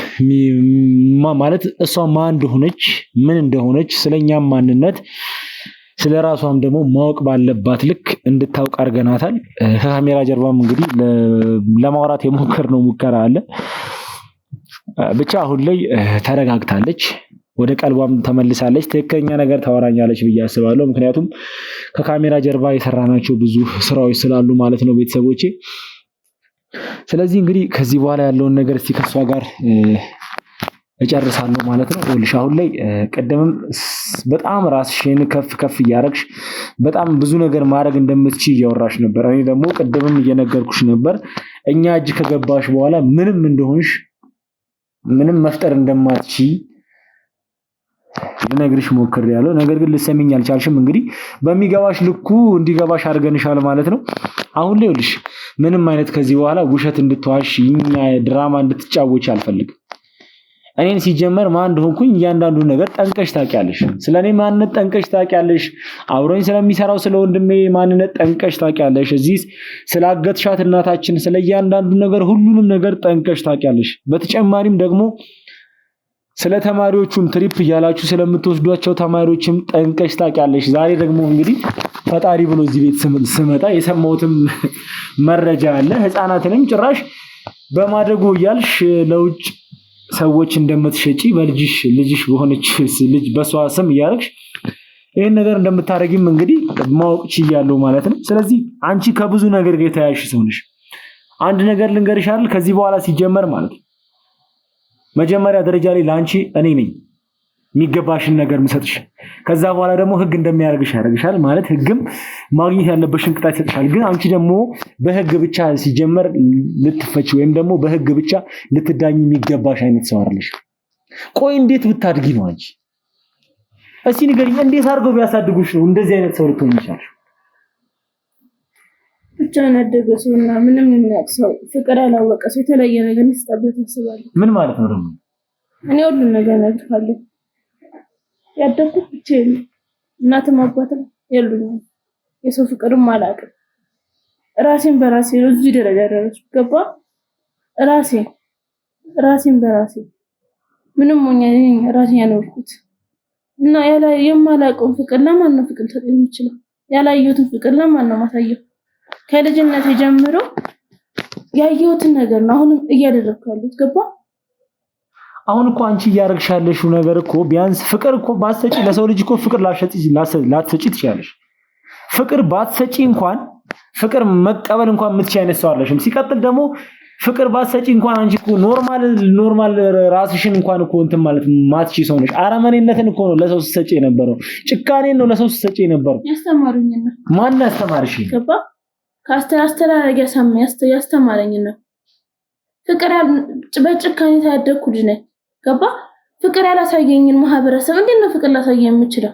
ማለት እሷ ማን እንደሆነች ምን እንደሆነች ስለኛም ማንነት ስለራሷም ደግሞ ማወቅ ባለባት ልክ እንድታውቅ አድርገናታል። ከካሜራ ጀርባም እንግዲህ ለማውራት የሞከርነው ሙከራ አለ። ብቻ አሁን ላይ ተረጋግታለች፣ ወደ ቀልቧም ተመልሳለች። ትክክለኛ ነገር ታወራኛለች ብዬ አስባለሁ። ምክንያቱም ከካሜራ ጀርባ የሰራናቸው ብዙ ስራዎች ስላሉ ማለት ነው ቤተሰቦቼ። ስለዚህ እንግዲህ ከዚህ በኋላ ያለውን ነገር እስቲ ከሷ ጋር እጨርሳለሁ ማለት ነው። ይኸውልሽ አሁን ላይ ቀደምም በጣም ራስሽን ከፍ እያረግሽ በጣም ብዙ ነገር ማድረግ እንደምትችይ እያወራሽ ነበር። እኔ ደግሞ ቀደምም እየነገርኩሽ ነበር እኛ እጅ ከገባሽ በኋላ ምንም እንደሆንሽ ምንም መፍጠር እንደማትችይ ልነግርሽ ሞክሬያለሁ። ነገር ግን ልትሰሚኝ አልቻልሽም። እንግዲህ በሚገባሽ ልኩ እንዲገባሽ አድርገንሻል ማለት ነው። አሁን ላይ ይኸውልሽ ምንም አይነት ከዚህ በኋላ ውሸት እንድትዋሽ ድራማ እንድትጫወች አልፈልግም። እኔን ሲጀመር ማን እንደሆንኩኝ እያንዳንዱ ነገር ጠንቀሽ ታውቂያለሽ። ስለኔ ማንነት ጠንቀሽ ታውቂያለሽ። አብሮኝ ስለሚሰራው ስለ ወንድሜ ማንነት ጠንቀሽ ታውቂያለሽ። እዚህ ስላገትሻት እናታችን ስለ እያንዳንዱ ነገር ሁሉንም ነገር ጠንቀሽ ታውቂያለሽ። በተጨማሪም ደግሞ ስለ ተማሪዎቹም ትሪፕ እያላችሁ ስለምትወስዷቸው ተማሪዎችም ጠንቀሽ ታውቂያለሽ። ዛሬ ደግሞ እንግዲህ ፈጣሪ ብሎ እዚህ ቤት ስመጣ የሰማሁትም መረጃ አለ። ህፃናትንም ጭራሽ በማደጎ እያልሽ ለውጭ ሰዎች እንደምትሸጪ ልጅሽ በሆነች ልጅ በሷ ስም እያደረግሽ ይሄን ነገር እንደምታረጊም እንግዲህ ማወቅ ችያለሁ ማለት ነው። ስለዚህ አንቺ ከብዙ ነገር ጋር የተያያዝሽ ሰው ነሽ። አንድ ነገር ልንገርሽ አይደል? ከዚህ በኋላ ሲጀመር ማለት ነው መጀመሪያ ደረጃ ላይ ላንቺ እኔ ነኝ የሚገባሽን ነገር ምሰጥሽ። ከዛ በኋላ ደግሞ ህግ እንደሚያደርግሽ ያደርግሻል ማለት ህግም ማግኘት ያለበሽን ቅጣት ይሰጥሻል። ግን አንቺ ደግሞ በህግ ብቻ ሲጀመር ልትፈች ወይም ደግሞ በህግ ብቻ ልትዳኝ የሚገባሽ አይነት ሰው አይደለሽ። ቆይ እንዴት ብታድጊ ነው አንቺ? እስቲ ንገሪኝ፣ እንዴት አድርገው ቢያሳድጉሽ ነው እንደዚህ አይነት ሰው ልትሆኚ ይችላል? ብቻ ያደገ ሰውና ምንም የሚያውቅ ሰው ፍቅር ያላወቀ ሰው የተለየ ነገር ይስጠበት አስባለሁ። ምን ማለት ነው ደግሞ? እኔ ሁሉን ነገር ነግርሃለሁ። ያደግኩት ብቻዬን እናትም አባትም የሉኝም። የሰው ፍቅርም አላውቅም። ራሴን በራሴ ነው እዚህ ደረጃ ደረስኩ። ገባ? ራሴን በራሴ ምንም ሆኜ ራሴን ያኖርኩት እና የማላውቀውን ፍቅር ለማን ነው ፍቅር ልሰጥ የምችለው? ያላየሁትን ፍቅር ለማን ነው ማሳየው? ከልጅነት ጀምሮ ያየሁትን ነገር ነው አሁንም እያደረኩ ያለሁት። ገባ? አሁን እኮ አንቺ እያረግሻለሽው ነገር እኮ ቢያንስ ፍቅር እኮ ባትሰጪ ለሰው ልጅ እኮ ፍቅር ላትሰጪ ትችያለሽ። ፍቅር ባትሰጪ እንኳን ፍቅር መቀበል እንኳን የምትችይ አይነት ሰው አለሽም። ሲቀጥል ደግሞ ፍቅር ባትሰጪ እንኳን አንቺ እኮ ኖርማል ራስሽን እንኳን እኮ እንትን ማለት ማትችይ ሰው ነሽ። አረመኔነትን እኮ ነው ለሰው ስትሰጪ የነበረው። ጭካኔን ነው ለሰው ስትሰጪ የነበረው። ያስተማሩኝና ማን ያስተማርሽ? ገባ? ካስተራስተራረገ ያስተማረኝ ነው። ፍቅር በጭካኔ ታደግኩ ልጅ ነኝ። ገባ? ፍቅር ያላሳየኝን ማህበረሰብ እንዴት ነው ፍቅር ላሳየኝ የምችለው?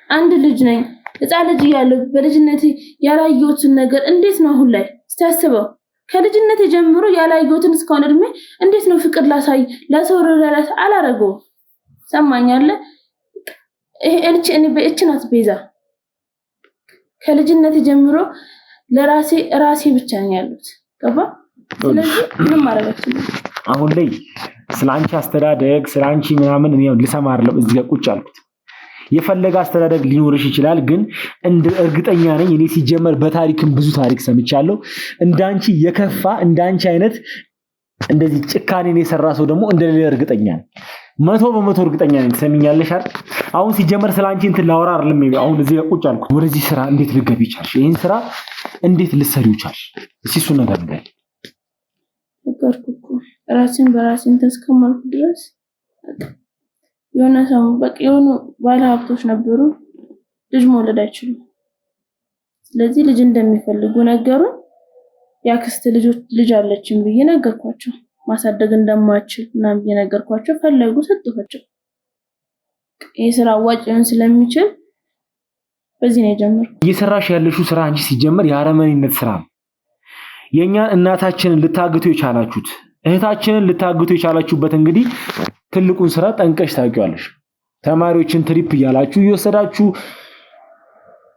አንድ ልጅ ነኝ። ህፃን ልጅ እያለሁ በልጅነቴ ያላየሁትን ነገር እንዴት ነው አሁን ላይ ስታስበው ከልጅነቴ ጀምሮ ያላየሁትን እስካሁን እድሜ እንዴት ነው ፍቅር ላሳይ ለሰው ረዳት አላረገው? ሰማኛለ እቺ ናት ቤዛ። ከልጅነቴ ጀምሮ ለራሴ ብቻ ነኝ ያሉት ገባ። ስለዚህ ምንም ማረጋችሁ አሁን ላይ ስላንቺ አስተዳደግ ስላንቺ ምናምን ነው ልሰማ አይደለም እዚህ ጋር ቁጭ አልኩት። የፈለገ አስተዳደግ ሊኖርሽ ይችላል፣ ግን እንደ እርግጠኛ ነኝ እኔ ሲጀመር በታሪክም ብዙ ታሪክ ሰምቻለሁ። እንዳንቺ የከፋ እንዳንቺ አይነት እንደዚህ ጭካኔን የሰራ ሰው ደግሞ እንደሌለ እርግጠኛ ነኝ። 100% እርግጠኛ ነኝ። ትሰሚኛለሽ አይደል? አሁን ሲጀመር ስላንቺ እንትን ላወራ አይደለም። አሁን እዚህ ጋር ቁጭ አልኩት። ወደዚህ ስራ እንዴት ልገቢ ቻልሽ? ይሄን ስራ እንዴት ልትሰሪው ቻልሽ? እስኪ እሱ ነገር ንገሪኝ። ነገርኩ ራሴን በራሴን ተስከማልኩ ድረስ የሆነ ሰው በቃ የሆኑ ባለ ሀብቶች ነበሩ፣ ልጅ መውለድ አይችሉም። ስለዚህ ልጅ እንደሚፈልጉ ነገሩ። ያክስት ልጅ አለችኝ ብዬ ነገርኳቸው። ማሳደግ እንደማይችል ምናምን ብዬ ነገርኳቸው። ፈለጉ፣ ሰጥቷቸው። የሥራ አዋጭውን ስለሚችል በዚህ ነው የጀመርኩት። እየሰራሽ ያለሽው ስራ አንቺ ሲጀመር የአረመኔነት ስራ ነው። የኛን እናታችንን ልታግቱ የቻላችሁት እህታችንን ልታግቱ የቻላችሁበት እንግዲህ ትልቁን ስራ ጠንቀሽ ታውቂዋለሽ። ተማሪዎችን ትሪፕ እያላችሁ እየወሰዳችሁ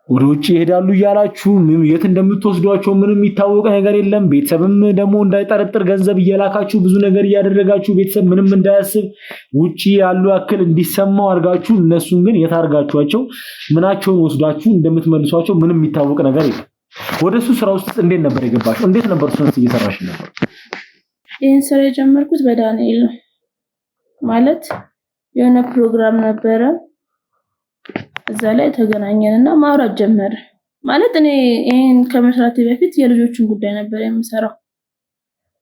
ወደ ውጪ ይሄዳሉ እያላችሁ የት እንደምትወስዷቸው ምንም የሚታወቅ ነገር የለም። ቤተሰብም ደግሞ እንዳይጠረጥር ገንዘብ እየላካችሁ ብዙ ነገር እያደረጋችሁ ቤተሰብ ምንም እንዳያስብ ውጪ ያሉ አክል እንዲሰማው አድርጋችሁ እነሱን ግን የታርጋችኋቸው ምናቸውን ወስዳችሁ እንደምትመልሷቸው ምንም የሚታወቅ ነገር የለም። ወደሱ ስራ ውስጥ እንዴት ነበር የገባሽ? እንዴት ነበር እሱን እየሰራሽ ነበር? ይሄን ስራ የጀመርኩት በዳንኤል ነው። ማለት የሆነ ፕሮግራም ነበረ፣ እዛ ላይ ተገናኘንና ማውራት ጀመረ። ማለት እኔ ይሄን ከመስራቴ በፊት የልጆችን ጉዳይ ነበር የምሰራው።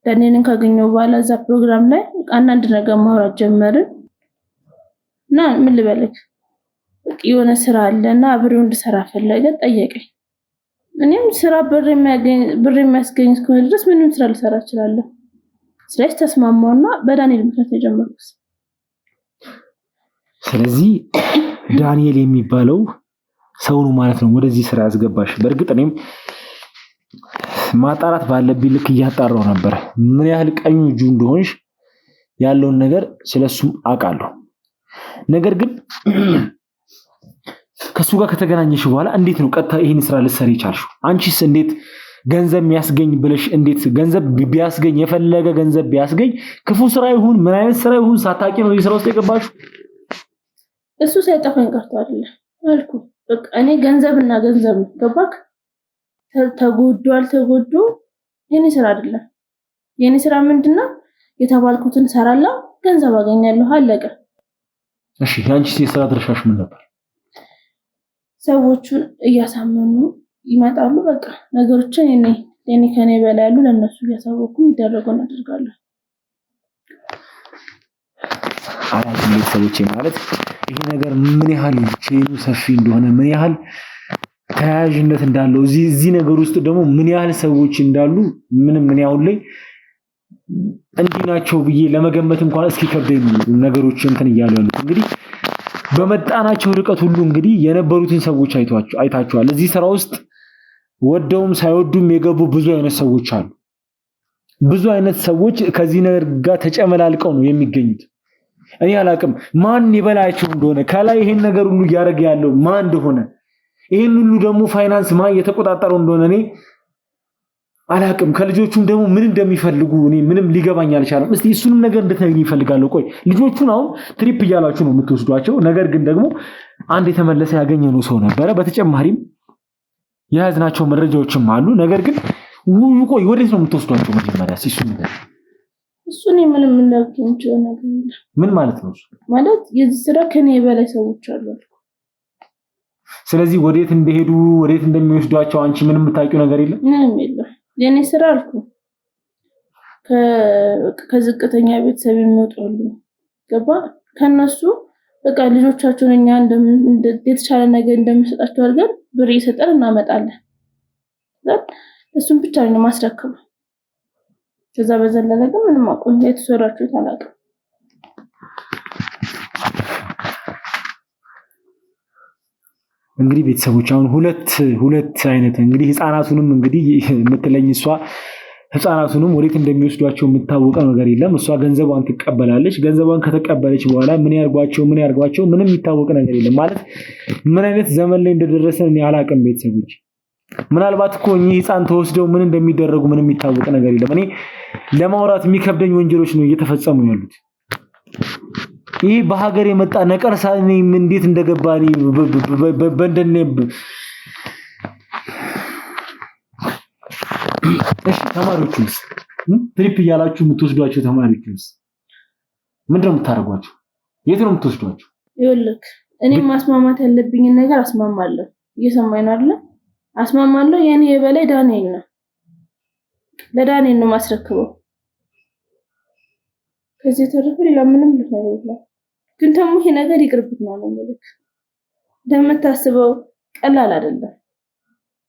ዳንኤልን ካገኘው በኋላ እዛ ፕሮግራም ላይ አንዳንድ ነገር ማውራት ጀመርን እና ምን ልበልክ የሆነ ስራ አለና አብሬው እንድሰራ ፈለገ፣ ጠየቀኝ። እኔም ስራ ብር የሚያስገኝ እስከሆነ ድረስ ምንም ስራ ልሰራ እችላለሁ። ስለዚህ ተስማማውና በዳንኤል ምክንያት የጀመርኩት። ስለዚህ ዳንኤል የሚባለው ሰው ነው ማለት ነው ወደዚህ ስራ ያስገባሽ። በእርግጥ እኔም ማጣራት ባለብኝ ልክ እያጣራው ነበር ምን ያህል ቀኙ እጁ እንደሆንሽ ያለውን ነገር ስለሱ አውቃለሁ። ነገር ግን ከሱ ጋር ከተገናኘሽ በኋላ እንዴት ነው ቀጥታ ይሄን ስራ ልትሰሪ ቻልሽው? አንቺስ እንዴት ገንዘብ የሚያስገኝ ብለሽ እንዴት ገንዘብ ቢያስገኝ የፈለገ ገንዘብ ቢያስገኝ ክፉ ስራ ይሁን ምን አይነት ስራ ይሁን ሳታቂ ነው ይስራ ውስጥ የገባሽው? እሱ ሳይጠፋኝ ቀርቶ አይደለም አልኩ። በቃ እኔ ገንዘብና ገንዘብ ነው ገባክ? ተጎዱ የኔ ስራ አይደለም። የኔ ስራ ምንድነው? የተባልኩትን ሰራለሁ፣ ገንዘብ አገኛለሁ፣ አለቀ። እሺ ያንቺስ የስራ ድርሻሽ ምን ነበር? ሰዎቹን እያሳመኑ ይመጣሉ። በቃ ነገሮችን እኔ ከኔ በላይ ያሉ ለነሱ እያሳወቁ ይደረጉን አድርጋለሁ። አራት ቤተሰቦቼ ማለት ይሄ ነገር ምን ያህል ቼኑ ሰፊ እንደሆነ ምን ያህል ተያያዥነት እንዳለው እዚህ ነገር ውስጥ ደግሞ ምን ያህል ሰዎች እንዳሉ ምንም ምን ያህል ላይ እንዲህ ናቸው ብዬ ለመገመት እንኳን እስኪ ከብደኝ ነገሮች እንትን እያሉ ያሉት እንግዲህ በመጣናቸው ርቀት ሁሉ እንግዲህ የነበሩትን ሰዎች አይታችኋል። እዚህ ስራ ውስጥ ወደውም ሳይወዱም የገቡ ብዙ አይነት ሰዎች አሉ። ብዙ አይነት ሰዎች ከዚህ ነገር ጋር ተጨመላልቀው ነው የሚገኙት። እኔ አላቅም ማን ይበላቸው እንደሆነ ከላይ ይሄን ነገር ሁሉ ያረጋ ያለው ማን እንደሆነ ይሄን ሁሉ ደግሞ ፋይናንስ ማን እየተቆጣጠረው እንደሆነ እኔ አላቅም። ከልጆቹም ደግሞ ምን እንደሚፈልጉ እኔ ምንም ሊገባኝ አልቻለም። እስቲ እሱንም ነገር እንድትነግሪኝ ይፈልጋለሁ። ቆይ ልጆቹን አሁን ትሪፕ እያላችሁ ነው የምትወስዷቸው፣ ነገር ግን ደግሞ አንድ የተመለሰ ያገኘነው ሰው ነበረ። በተጨማሪም የያዝናቸው መረጃዎችም አሉ። ነገር ግን ቆይ ወዴት ነው የምትወስዷቸው? መጀመሪያ እሱ ነገር እሱን ምንም እንደምትችለው ነገር ምን ማለት ነው? እሱ ማለት የዚህ ስራ ከኔ በላይ ሰዎች አሉ። ስለዚህ ወዴት እንደሄዱ ወዴት እንደሚወስዷቸው አንቺ ምንም የምታውቂው ነገር የለም? ምንም የለም። የኔ ስራ አልኩ ከዝቅተኛ ቤተሰብ የሚወጣሉ ገባ። ከነሱ በቃ ልጆቻቸውን እኛ የተሻለ ነገር እንደምንሰጣቸው አድርገን ብር እየሰጠን እናመጣለን። እሱን ብቻ ነው ማስረከብ። ከዛ በዘለለ ግን ምንም አቆም የተሰራችሁ ታላቅ እንግዲህ ቤተሰቦች አሁን ሁለት አይነት እንግዲህ ህፃናቱንም እንግዲህ የምትለኝ እሷ ህፃናቱንም ወዴት እንደሚወስዷቸው የምታወቀው ነገር የለም። እሷ ገንዘቧን ትቀበላለች። ገንዘቧን ከተቀበለች በኋላ ምን ያርጓቸው ምንም የሚታወቅ ነገር የለም። ማለት ምን አይነት ዘመን ላይ እንደደረሰ እኔ አላቅም ቤተሰቦች። ምናልባት እኮ እኚህ ህፃን ተወስደው ምን እንደሚደረጉ ምንም የሚታወቅ ነገር የለም። እኔ ለማውራት የሚከብደኝ ወንጀሎች ነው እየተፈጸሙ ያሉት። ይህ በሀገር የመጣ ነቀርሳ እንዴት እንደገባ በእንደነ እሺ ተማሪዎቹስ ትሪፕ እያላችሁ የምትወስዷቸው ተማሪዎቹስ ምንድነው የምታደርጓቸው? የት ነው የምትወስዷቸው? ይኸውልህ እኔ ማስማማት ያለብኝን ነገር አስማማለሁ። እየሰማኝ ነው አይደል? አስማማለሁ። የኔ የበላይ ዳንኤል ነው። ለዳንኤል ነው ማስረክበው። ከዚህ ተረፈ ሌላ ምንም ልትነግረኝ የለም። ግን ደግሞ ይሄ ነገር ይቅርብት ነው ማለት እንደምታስበው ቀላል አይደለም።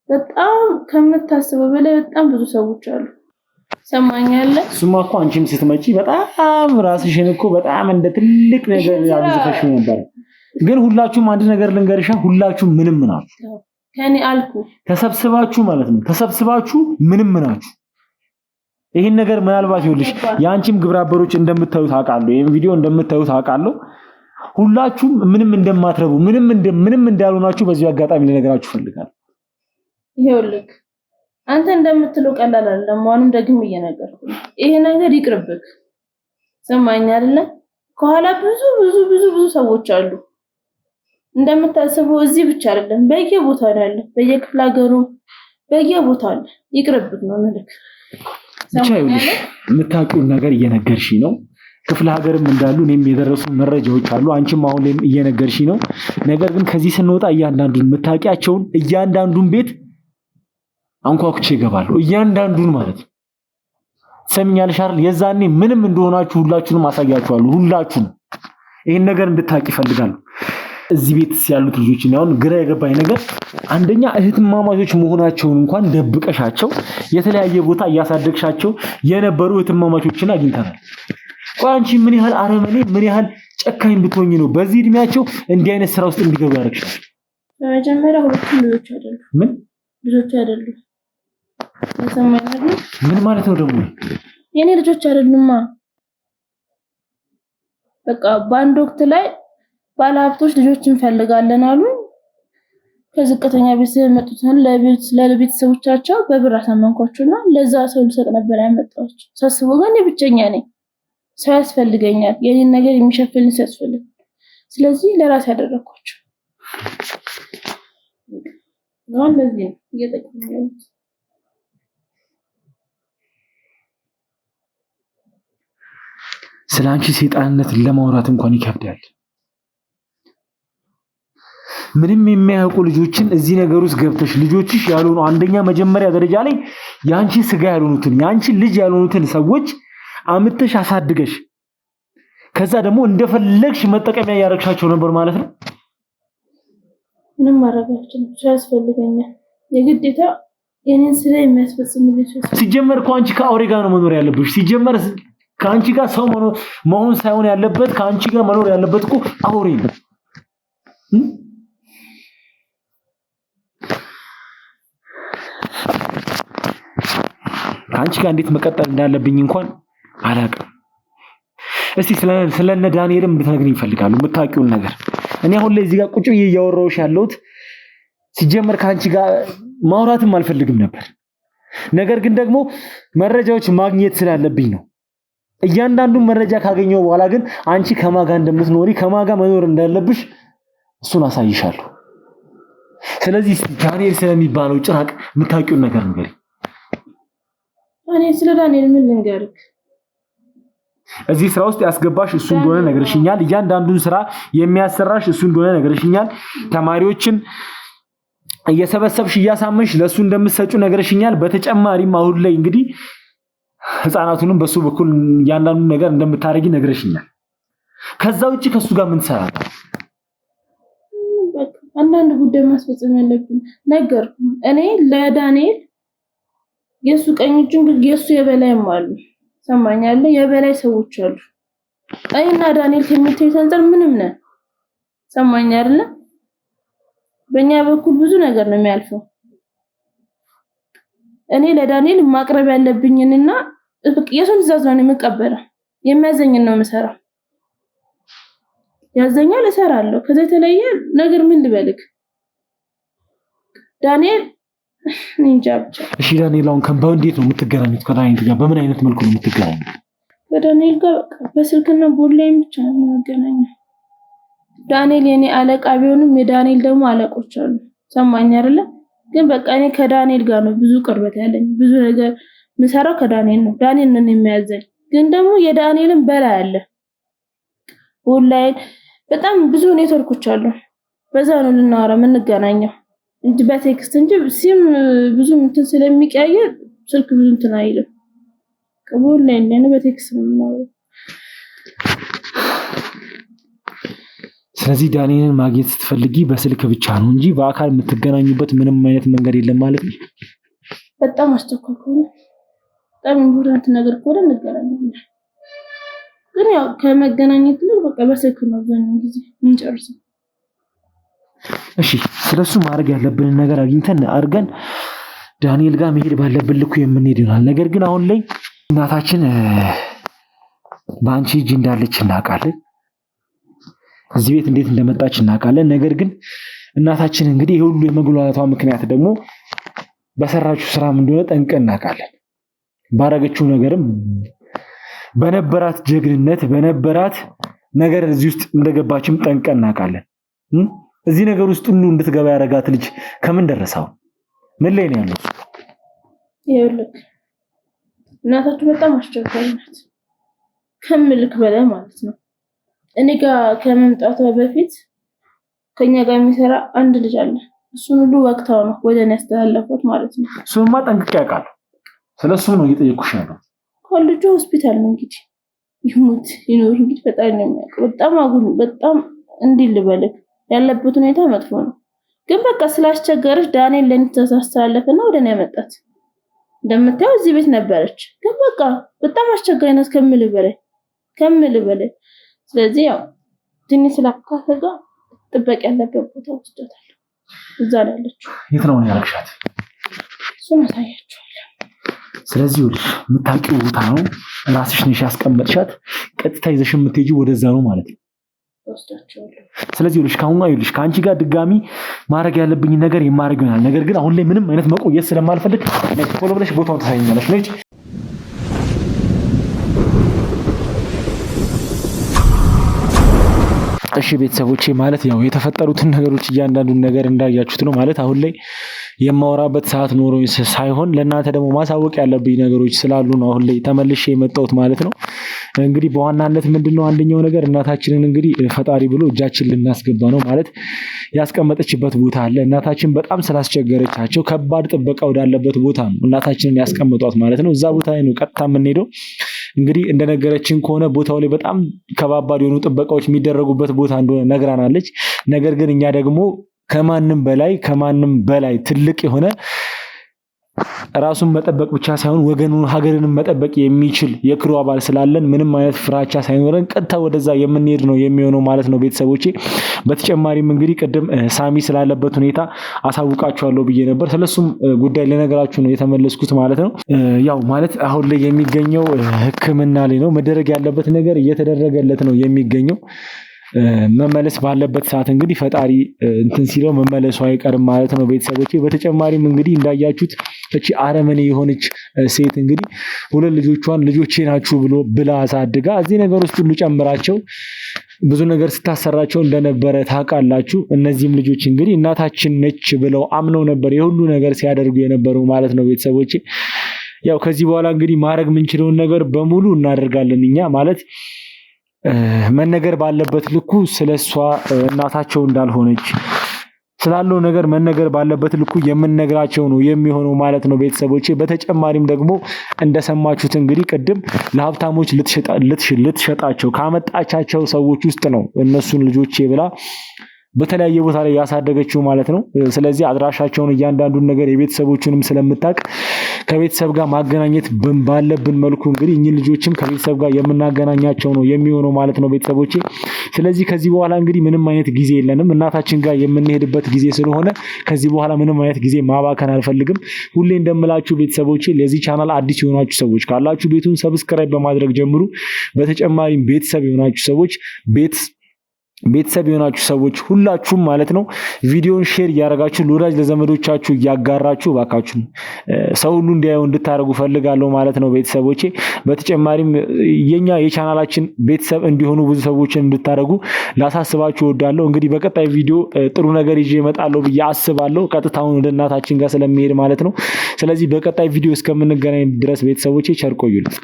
በጣም ከምታስበው በላይ በጣም ብዙ ሰዎች አሉ። ሰማኛለህ? እሱማ እኮ አንቺም ስትመጪ በጣም ራስሽን እኮ በጣም እንደ ትልቅ ነገር ያብዝፈሽ ነበር። ግን ሁላችሁም አንድ ነገር ልንገርሻ፣ ሁላችሁም ምንም ናችሁ። ከኔ አልኩ ተሰብስባችሁ ማለት ነው። ተሰብስባችሁ ምንም ናችሁ። ይሄን ነገር ምናልባት ይኸውልሽ ያንቺም ግብረአበሮች እንደምታዩት አውቃለሁ። ይሄን ቪዲዮ እንደምታዩት አውቃለሁ። ሁላችሁም ምንም እንደማትረቡ ምንም እንዳልሆናችሁ በዚህ አጋጣሚ ልነግራችሁ ፈልጋለሁ። ይኸውልህ አንተ እንደምትለው ቀላል አይደለም። አሁንም ደግም እየነገርኩ ይሄ ነገር ይቅርብክ። ሰማኝ አይደለ? ከኋላ ብዙ ሰዎች አሉ። እንደምታስበው እዚህ ብቻ አይደለም፣ በየቦታው ያለ በየክፍለ ሀገሩ በየቦታው አለ። ይቅርብክ ነው ማለት ብቻ ይኸውልሽ የምታውቂውን ነገር እየነገርሽ ነው። ክፍለ ሀገርም እንዳሉ እኔም የደረሱ መረጃዎች አሉ። አንቺም አሁን ላይ እየነገርሽ ነው። ነገር ግን ከዚህ ስንወጣ እያንዳንዱን የምታውቂያቸውን እያንዳንዱን ቤት አንኳኩቼ እገባለሁ። እያንዳንዱን ማለት ነው። ሰምኛለሽ አይደል? የዛኔ ምንም እንደሆናችሁ ሁላችሁንም አሳያችኋለሁ። ሁላችሁም ይሄን ነገር እንድታቂ እፈልጋለሁ። እዚህ ቤት ያሉት ልጆች አሁን ግራ የገባኝ ነገር አንደኛ እህትማማቾች መሆናቸውን እንኳን ደብቀሻቸው የተለያየ ቦታ እያሳደግሻቸው የነበሩ እህትማማቾችን አግኝተናል። ቆይ አንቺ ምን ያህል አረመኔ ምን ያህል ጨካኝ ብትሆኚ ነው በዚህ እድሜያቸው እንዲህ አይነት ስራ ውስጥ እንዲገቡ ያደረግሻል? በመጀመሪያ ሁለቱም ልጆች አይደሉም። ምን ልጆች አይደሉም? ምን ማለት ነው ደግሞ? የኔ ልጆች አይደሉማ። በቃ በአንድ ወቅት ላይ ባለሀብቶች ልጆች እንፈልጋለን አሉ። ከዝቅተኛ ቤተሰብ መጡትን ለቤተሰቦቻቸው በብር አሳመንኳቸውና ለዛ ሰው ልሰጥ ነበር ያመጣሁት። ሳስበው ግን ብቸኛ ነኝ። ሰው ያስፈልገኛል። የኔን ነገር የሚሸፍን ሰው ያስፈልጋል። ስለዚህ ለራስ ያደረኳቸው ነው። ለዚህ እየጠቀመኝ ስላንቺ ሰይጣንነት ለማውራት እንኳን ይከብዳል። ምንም የሚያውቁ ልጆችን እዚህ ነገር ውስጥ ገብተሽ ልጆችሽ ያልሆኑ አንደኛ መጀመሪያ ደረጃ ላይ ያንቺ ስጋ ያልሆኑትን ያንቺ ልጅ ያልሆኑትን ሰዎች አምጥተሽ አሳድገሽ ከዛ ደግሞ እንደፈለግሽ መጠቀሚያ ያረግሻቸው ነበር ማለት ነው። ምንም ማረጋችን ያስፈልገኛል። የግዴታ የኔን ስራ የሚያስፈጽምልኝ ሲጀመር እኮ አንቺ ከአውሬ ጋር ነው መኖር ያለብሽ። ሲጀመር ከአንቺ ጋር ሰው መሆን ሳይሆን ያለበት ከአንቺ ጋር መኖር ያለበት እኮ አውሬ ነው። ከአንቺ ጋር እንዴት መቀጠል እንዳለብኝ እንኳን አላውቅም። እስቲ ስለነ ዳንኤልም እንድትነግሪኝ እፈልጋለሁ የምታውቂውን ነገር። እኔ አሁን ላይ እዚህ ጋር ቁጭ ብዬ እያወራሁሽ ያለሁት ሲጀመር ከአንቺ ጋር ማውራትም አልፈልግም ነበር። ነገር ግን ደግሞ መረጃዎች ማግኘት ስላለብኝ ነው። እያንዳንዱን መረጃ ካገኘው በኋላ ግን አንቺ ከማጋ እንደምትኖሪ ከማጋ መኖር እንዳለብሽ እሱን አሳይሻለሁ። ስለዚህ ዳንኤል ስለሚባለው ጭራቅ የምታውቂውን ነገር ንገሪኝ። እኔ ስለ ዳንኤል ምን ልንገርክ? እዚህ ስራ ውስጥ ያስገባሽ እሱ እንደሆነ ነገርሽኛል። እያንዳንዱን ስራ የሚያሰራሽ እሱ እንደሆነ ነገርሽኛል። ተማሪዎችን እየሰበሰብሽ እያሳመንሽ ለሱ እንደምትሰጩ ነገርሽኛል። በተጨማሪም አሁን ላይ እንግዲህ ህፃናቱንም በሱ በኩል እያንዳንዱን ነገር እንደምታረጊ ነገርሽኛል። ከዛ ውጪ ከሱ ጋር ምን ትሰራለሽ? አንዳንድ ጉዳይ ማስፈጸም ያለብን ነገር እኔ ለዳንኤል የሱ ቀኝ እጁን የሱ የበላይም አሉ። ሰማኛለ የበላይ ሰዎች አሉ። አይና ዳንኤል ከሚታይ ተንጠር ምንም ነህ። ሰማኛ አይደለ? በእኛ በኩል ብዙ ነገር ነው የሚያልፈው። እኔ ለዳንኤል ማቅረብ ያለብኝንና የሱን ትዕዛዝ ነው የምቀበለው። የሚያዘኝን ነው የምሰራው። ያዘኛል እሰራለሁ። ከዛ የተለየ ነገር ምን ልበልክ ዳንኤል እንጃ ብቻ። እሺ ዳንኤል አሁን እንዴት ነው የምትገናኙት? ከዳንኤል ጋር በምን አይነት መልኩ ነው የምትገናኙት? ከዳንኤል ጋር በስልክና በኦንላይን ብቻ ነው የምንገናኘው። ዳንኤል የኔ አለቃ ቢሆንም የዳንኤል ደግሞ አለቆች አሉ። ሰማኝ አይደለ? ግን በቃ እኔ ከዳንኤል ጋር ነው ብዙ ቅርበት ያለኝ። ብዙ ነገር ምሰራው ከዳንኤል ነው። ዳንኤል ነው የሚያዘኝ። ግን ደግሞ የዳንኤልን በላይ አለ። ኦንላይን በጣም ብዙ ኔትወርኮች አሉ። በዛ ነው ልናወራ የምንገናኘው እንጂ በቴክስት እንጂ ሲም ብዙ እንትን ስለሚቀያየር ስልክ ብዙ እንትን አይልም። ከኦንላይን ነው በቴክስት ነው የምናወራው። ስለዚህ ዳንኤልን ማግኘት ስትፈልጊ በስልክ ብቻ ነው እንጂ በአካል የምትገናኙበት ምንም አይነት መንገድ የለም ማለት ነው? በጣም አስቸኳይ ከሆነ በጣም ኢምፖርታንት ነገር ከሆነ እንገናኛለን። ግን ያው ከመገናኘት ነው በቃ በስልክ ነው አብዛኛውን ጊዜ የምንጨርሰው። እሺ ስለሱ ማድረግ ያለብንን ነገር አድርገን ዳንኤል ጋር መሄድ ባለብን ልኩ የምንሄድ ይሆናል። ነገር ግን አሁን ላይ እናታችን በአንቺ እጅ እንዳለች እናውቃለን። እዚህ ቤት እንዴት እንደመጣች እናውቃለን። ነገር ግን እናታችን እንግዲህ ሁሉ የመጉላላቷ ምክንያት ደግሞ በሰራችው ስራም እንደሆነ ጠንቅቀን እናውቃለን። ባረገችው ነገርም በነበራት ጀግንነት በነበራት ነገር እዚህ ውስጥ እንደገባችም ጠንቅቀን እናውቃለን። እዚህ ነገር ውስጥ ሁሉ እንድትገባ ያረጋት ልጅ ከምን ደረሰው? ምን ላይ ነው ያለው? ይኸውልህ እናታችሁ በጣም አስቸጋሪ ናት ከምልክ በላይ ማለት ነው። እኔ ጋር ከመምጣቷ በፊት ከኛ ጋር የሚሰራ አንድ ልጅ አለ። እሱን ሁሉ ወቅታው ነው ወደ እኔ ያስተላለፈው ማለት ነው። እሱማ ጠንቅቄ አውቃለሁ። ስለሱ ነው እየጠየኩሽ ያለው። ልጁ ሆስፒታል ነው እንግዲህ ይሙት ይኖር እንግዲህ በጣም ነው የሚያውቀው። በጣም አጉል በጣም እንዲህ ልበልክ ያለበት ሁኔታ መጥፎ ነው። ግን በቃ ስላስቸገረች ዳንኤል ለኔ ተሳስተላለፈና ወደ እኔ ያመጣት። እንደምታየው እዚህ ቤት ነበረች። ግን በቃ በጣም አስቸጋሪ ናት ከምል በላይ ስለዚህ ያው ትንሽ ስላካፈጋ ጥበቅ ያለበት ቦታ ወስደታል። እዛ ላይ ያለችው የት ነው ያረክሻት? እሱን አሳያችኋለሁ። ስለዚህ ወልሽ የምታውቂው ቦታ ነው። ራስሽ ነሽ ያስቀመጥሻት። ቀጥታ ይዘሽ የምትሄጂው ወደዛ ነው ማለት ነው። ወስዳችኋለሁ። ስለዚህ ወልሽ ከአንቺ ጋር ድጋሚ ማድረግ ያለብኝ ነገር የማድረግ ይሆናል። ነገር ግን አሁን ላይ ምንም አይነት መቆየት ስለማልፈልግ ቶሎ ብለሽ ቦታውን ታሳይኛለሽ ነጭ። እሺ ቤተሰቦቼ ማለት ያው የተፈጠሩትን ነገሮች እያንዳንዱን ነገር እንዳያችሁት ነው ማለት አሁን ላይ የማወራበት ሰዓት ኖሮ ሳይሆን ለእናንተ ደግሞ ማሳወቅ ያለብኝ ነገሮች ስላሉ ነው አሁን ላይ ተመልሼ የመጣሁት ማለት ነው። እንግዲህ በዋናነት ምንድነው አንደኛው ነገር እናታችንን እንግዲህ ፈጣሪ ብሎ እጃችን ልናስገባ ነው ማለት ያስቀመጠችበት ቦታ አለ። እናታችን በጣም ስላስቸገረቻቸው ከባድ ጥበቃ ወዳለበት ቦታ ነው እናታችንን ያስቀምጧት ማለት ነው። እዛ ቦታ ላይ ነው ቀጥታ የምንሄደው። እንግዲህ እንደነገረችን ከሆነ ቦታው ላይ በጣም ከባባድ የሆኑ ጥበቃዎች የሚደረጉበት ቦታ እንደሆነ ነግራናለች። ነገር ግን እኛ ደግሞ ከማንም በላይ ትልቅ የሆነ ራሱን መጠበቅ ብቻ ሳይሆን ወገኑን ሀገርንም መጠበቅ የሚችል የክሩ አባል ስላለን ምንም አይነት ፍራቻ ሳይኖረን ቀጥታ ወደዛ የምንሄድ ነው የሚሆነው ማለት ነው ቤተሰቦቼ። በተጨማሪም እንግዲህ ቅድም ሳሚ ስላለበት ሁኔታ አሳውቃችኋለሁ ብዬ ነበር። ስለሱም ጉዳይ ለነገራችሁ ነው የተመለስኩት ማለት ነው። ያው ማለት አሁን ላይ የሚገኘው ሕክምና ላይ ነው። መደረግ ያለበት ነገር እየተደረገለት ነው የሚገኘው። መመለስ ባለበት ሰዓት እንግዲህ ፈጣሪ እንትን ሲለው መመለሱ አይቀርም ማለት ነው ቤተሰቦቼ። በተጨማሪም እንግዲህ እንዳያችሁት እቺ አረመኔ የሆነች ሴት እንግዲህ ሁለት ልጆቿን ልጆቼ ናችሁ ብላ አሳድጋ እዚህ ነገር ውስጥ ሁሉ ጨምራቸው ብዙ ነገር ስታሰራቸው እንደነበረ ታውቃላችሁ። እነዚህም ልጆች እንግዲህ እናታችን ነች ብለው አምነው ነበር የሁሉ ነገር ሲያደርጉ የነበረው ማለት ነው ቤተሰቦቼ። ያው ከዚህ በኋላ እንግዲህ ማድረግ የምንችለውን ነገር በሙሉ እናደርጋለን እኛ ማለት መነገር ባለበት ልኩ ስለሷ እናታቸው እንዳልሆነች ስላለው ነገር መነገር ባለበት ልኩ የምንነግራቸው ነው የሚሆነው ማለት ነው ቤተሰቦቼ። በተጨማሪም ደግሞ እንደሰማችሁት እንግዲህ ቅድም ለሀብታሞች ልትሸጣቸው ካመጣቻቸው ሰዎች ውስጥ ነው እነሱን ልጆቼ ብላ በተለያየ ቦታ ላይ ያሳደገችው ማለት ነው። ስለዚህ አድራሻቸውን እያንዳንዱን ነገር የቤተሰቦቹንም ስለምታውቅ ከቤተሰብ ጋር ማገናኘት ባለብን መልኩ እንግዲህ እኚህ ልጆችም ከቤተሰብ ጋር የምናገናኛቸው ነው የሚሆነው ማለት ነው ቤተሰቦቼ። ስለዚህ ከዚህ በኋላ እንግዲህ ምንም አይነት ጊዜ የለንም፣ እናታችን ጋር የምንሄድበት ጊዜ ስለሆነ ከዚህ በኋላ ምንም አይነት ጊዜ ማባከን አልፈልግም። ሁሌ እንደምላችሁ ቤተሰቦቼ ለዚህ ቻናል አዲስ የሆናችሁ ሰዎች ካላችሁ ቤቱን ሰብስክራይብ በማድረግ ጀምሩ። በተጨማሪም ቤተሰብ የሆናችሁ ሰዎች ቤተሰብ የሆናችሁ ሰዎች ሁላችሁም ማለት ነው ቪዲዮን ሼር እያደረጋችሁ ለወዳጅ ለዘመዶቻችሁ እያጋራችሁ ባካችሁ ሰው ሁሉ እንዲያየው እንድታደርጉ ፈልጋለሁ ማለት ነው ቤተሰቦቼ። በተጨማሪም የኛ የቻናላችን ቤተሰብ እንዲሆኑ ብዙ ሰዎችን እንድታደርጉ ላሳስባችሁ እወዳለሁ። እንግዲህ በቀጣይ ቪዲዮ ጥሩ ነገር ይዤ እመጣለሁ ብዬ አስባለሁ፣ ቀጥታውን ወደ እናታችን ጋር ስለሚሄድ ማለት ነው። ስለዚህ በቀጣይ ቪዲዮ እስከምንገናኝ ድረስ ቤተሰቦቼ ቸር ቆዩልኝ።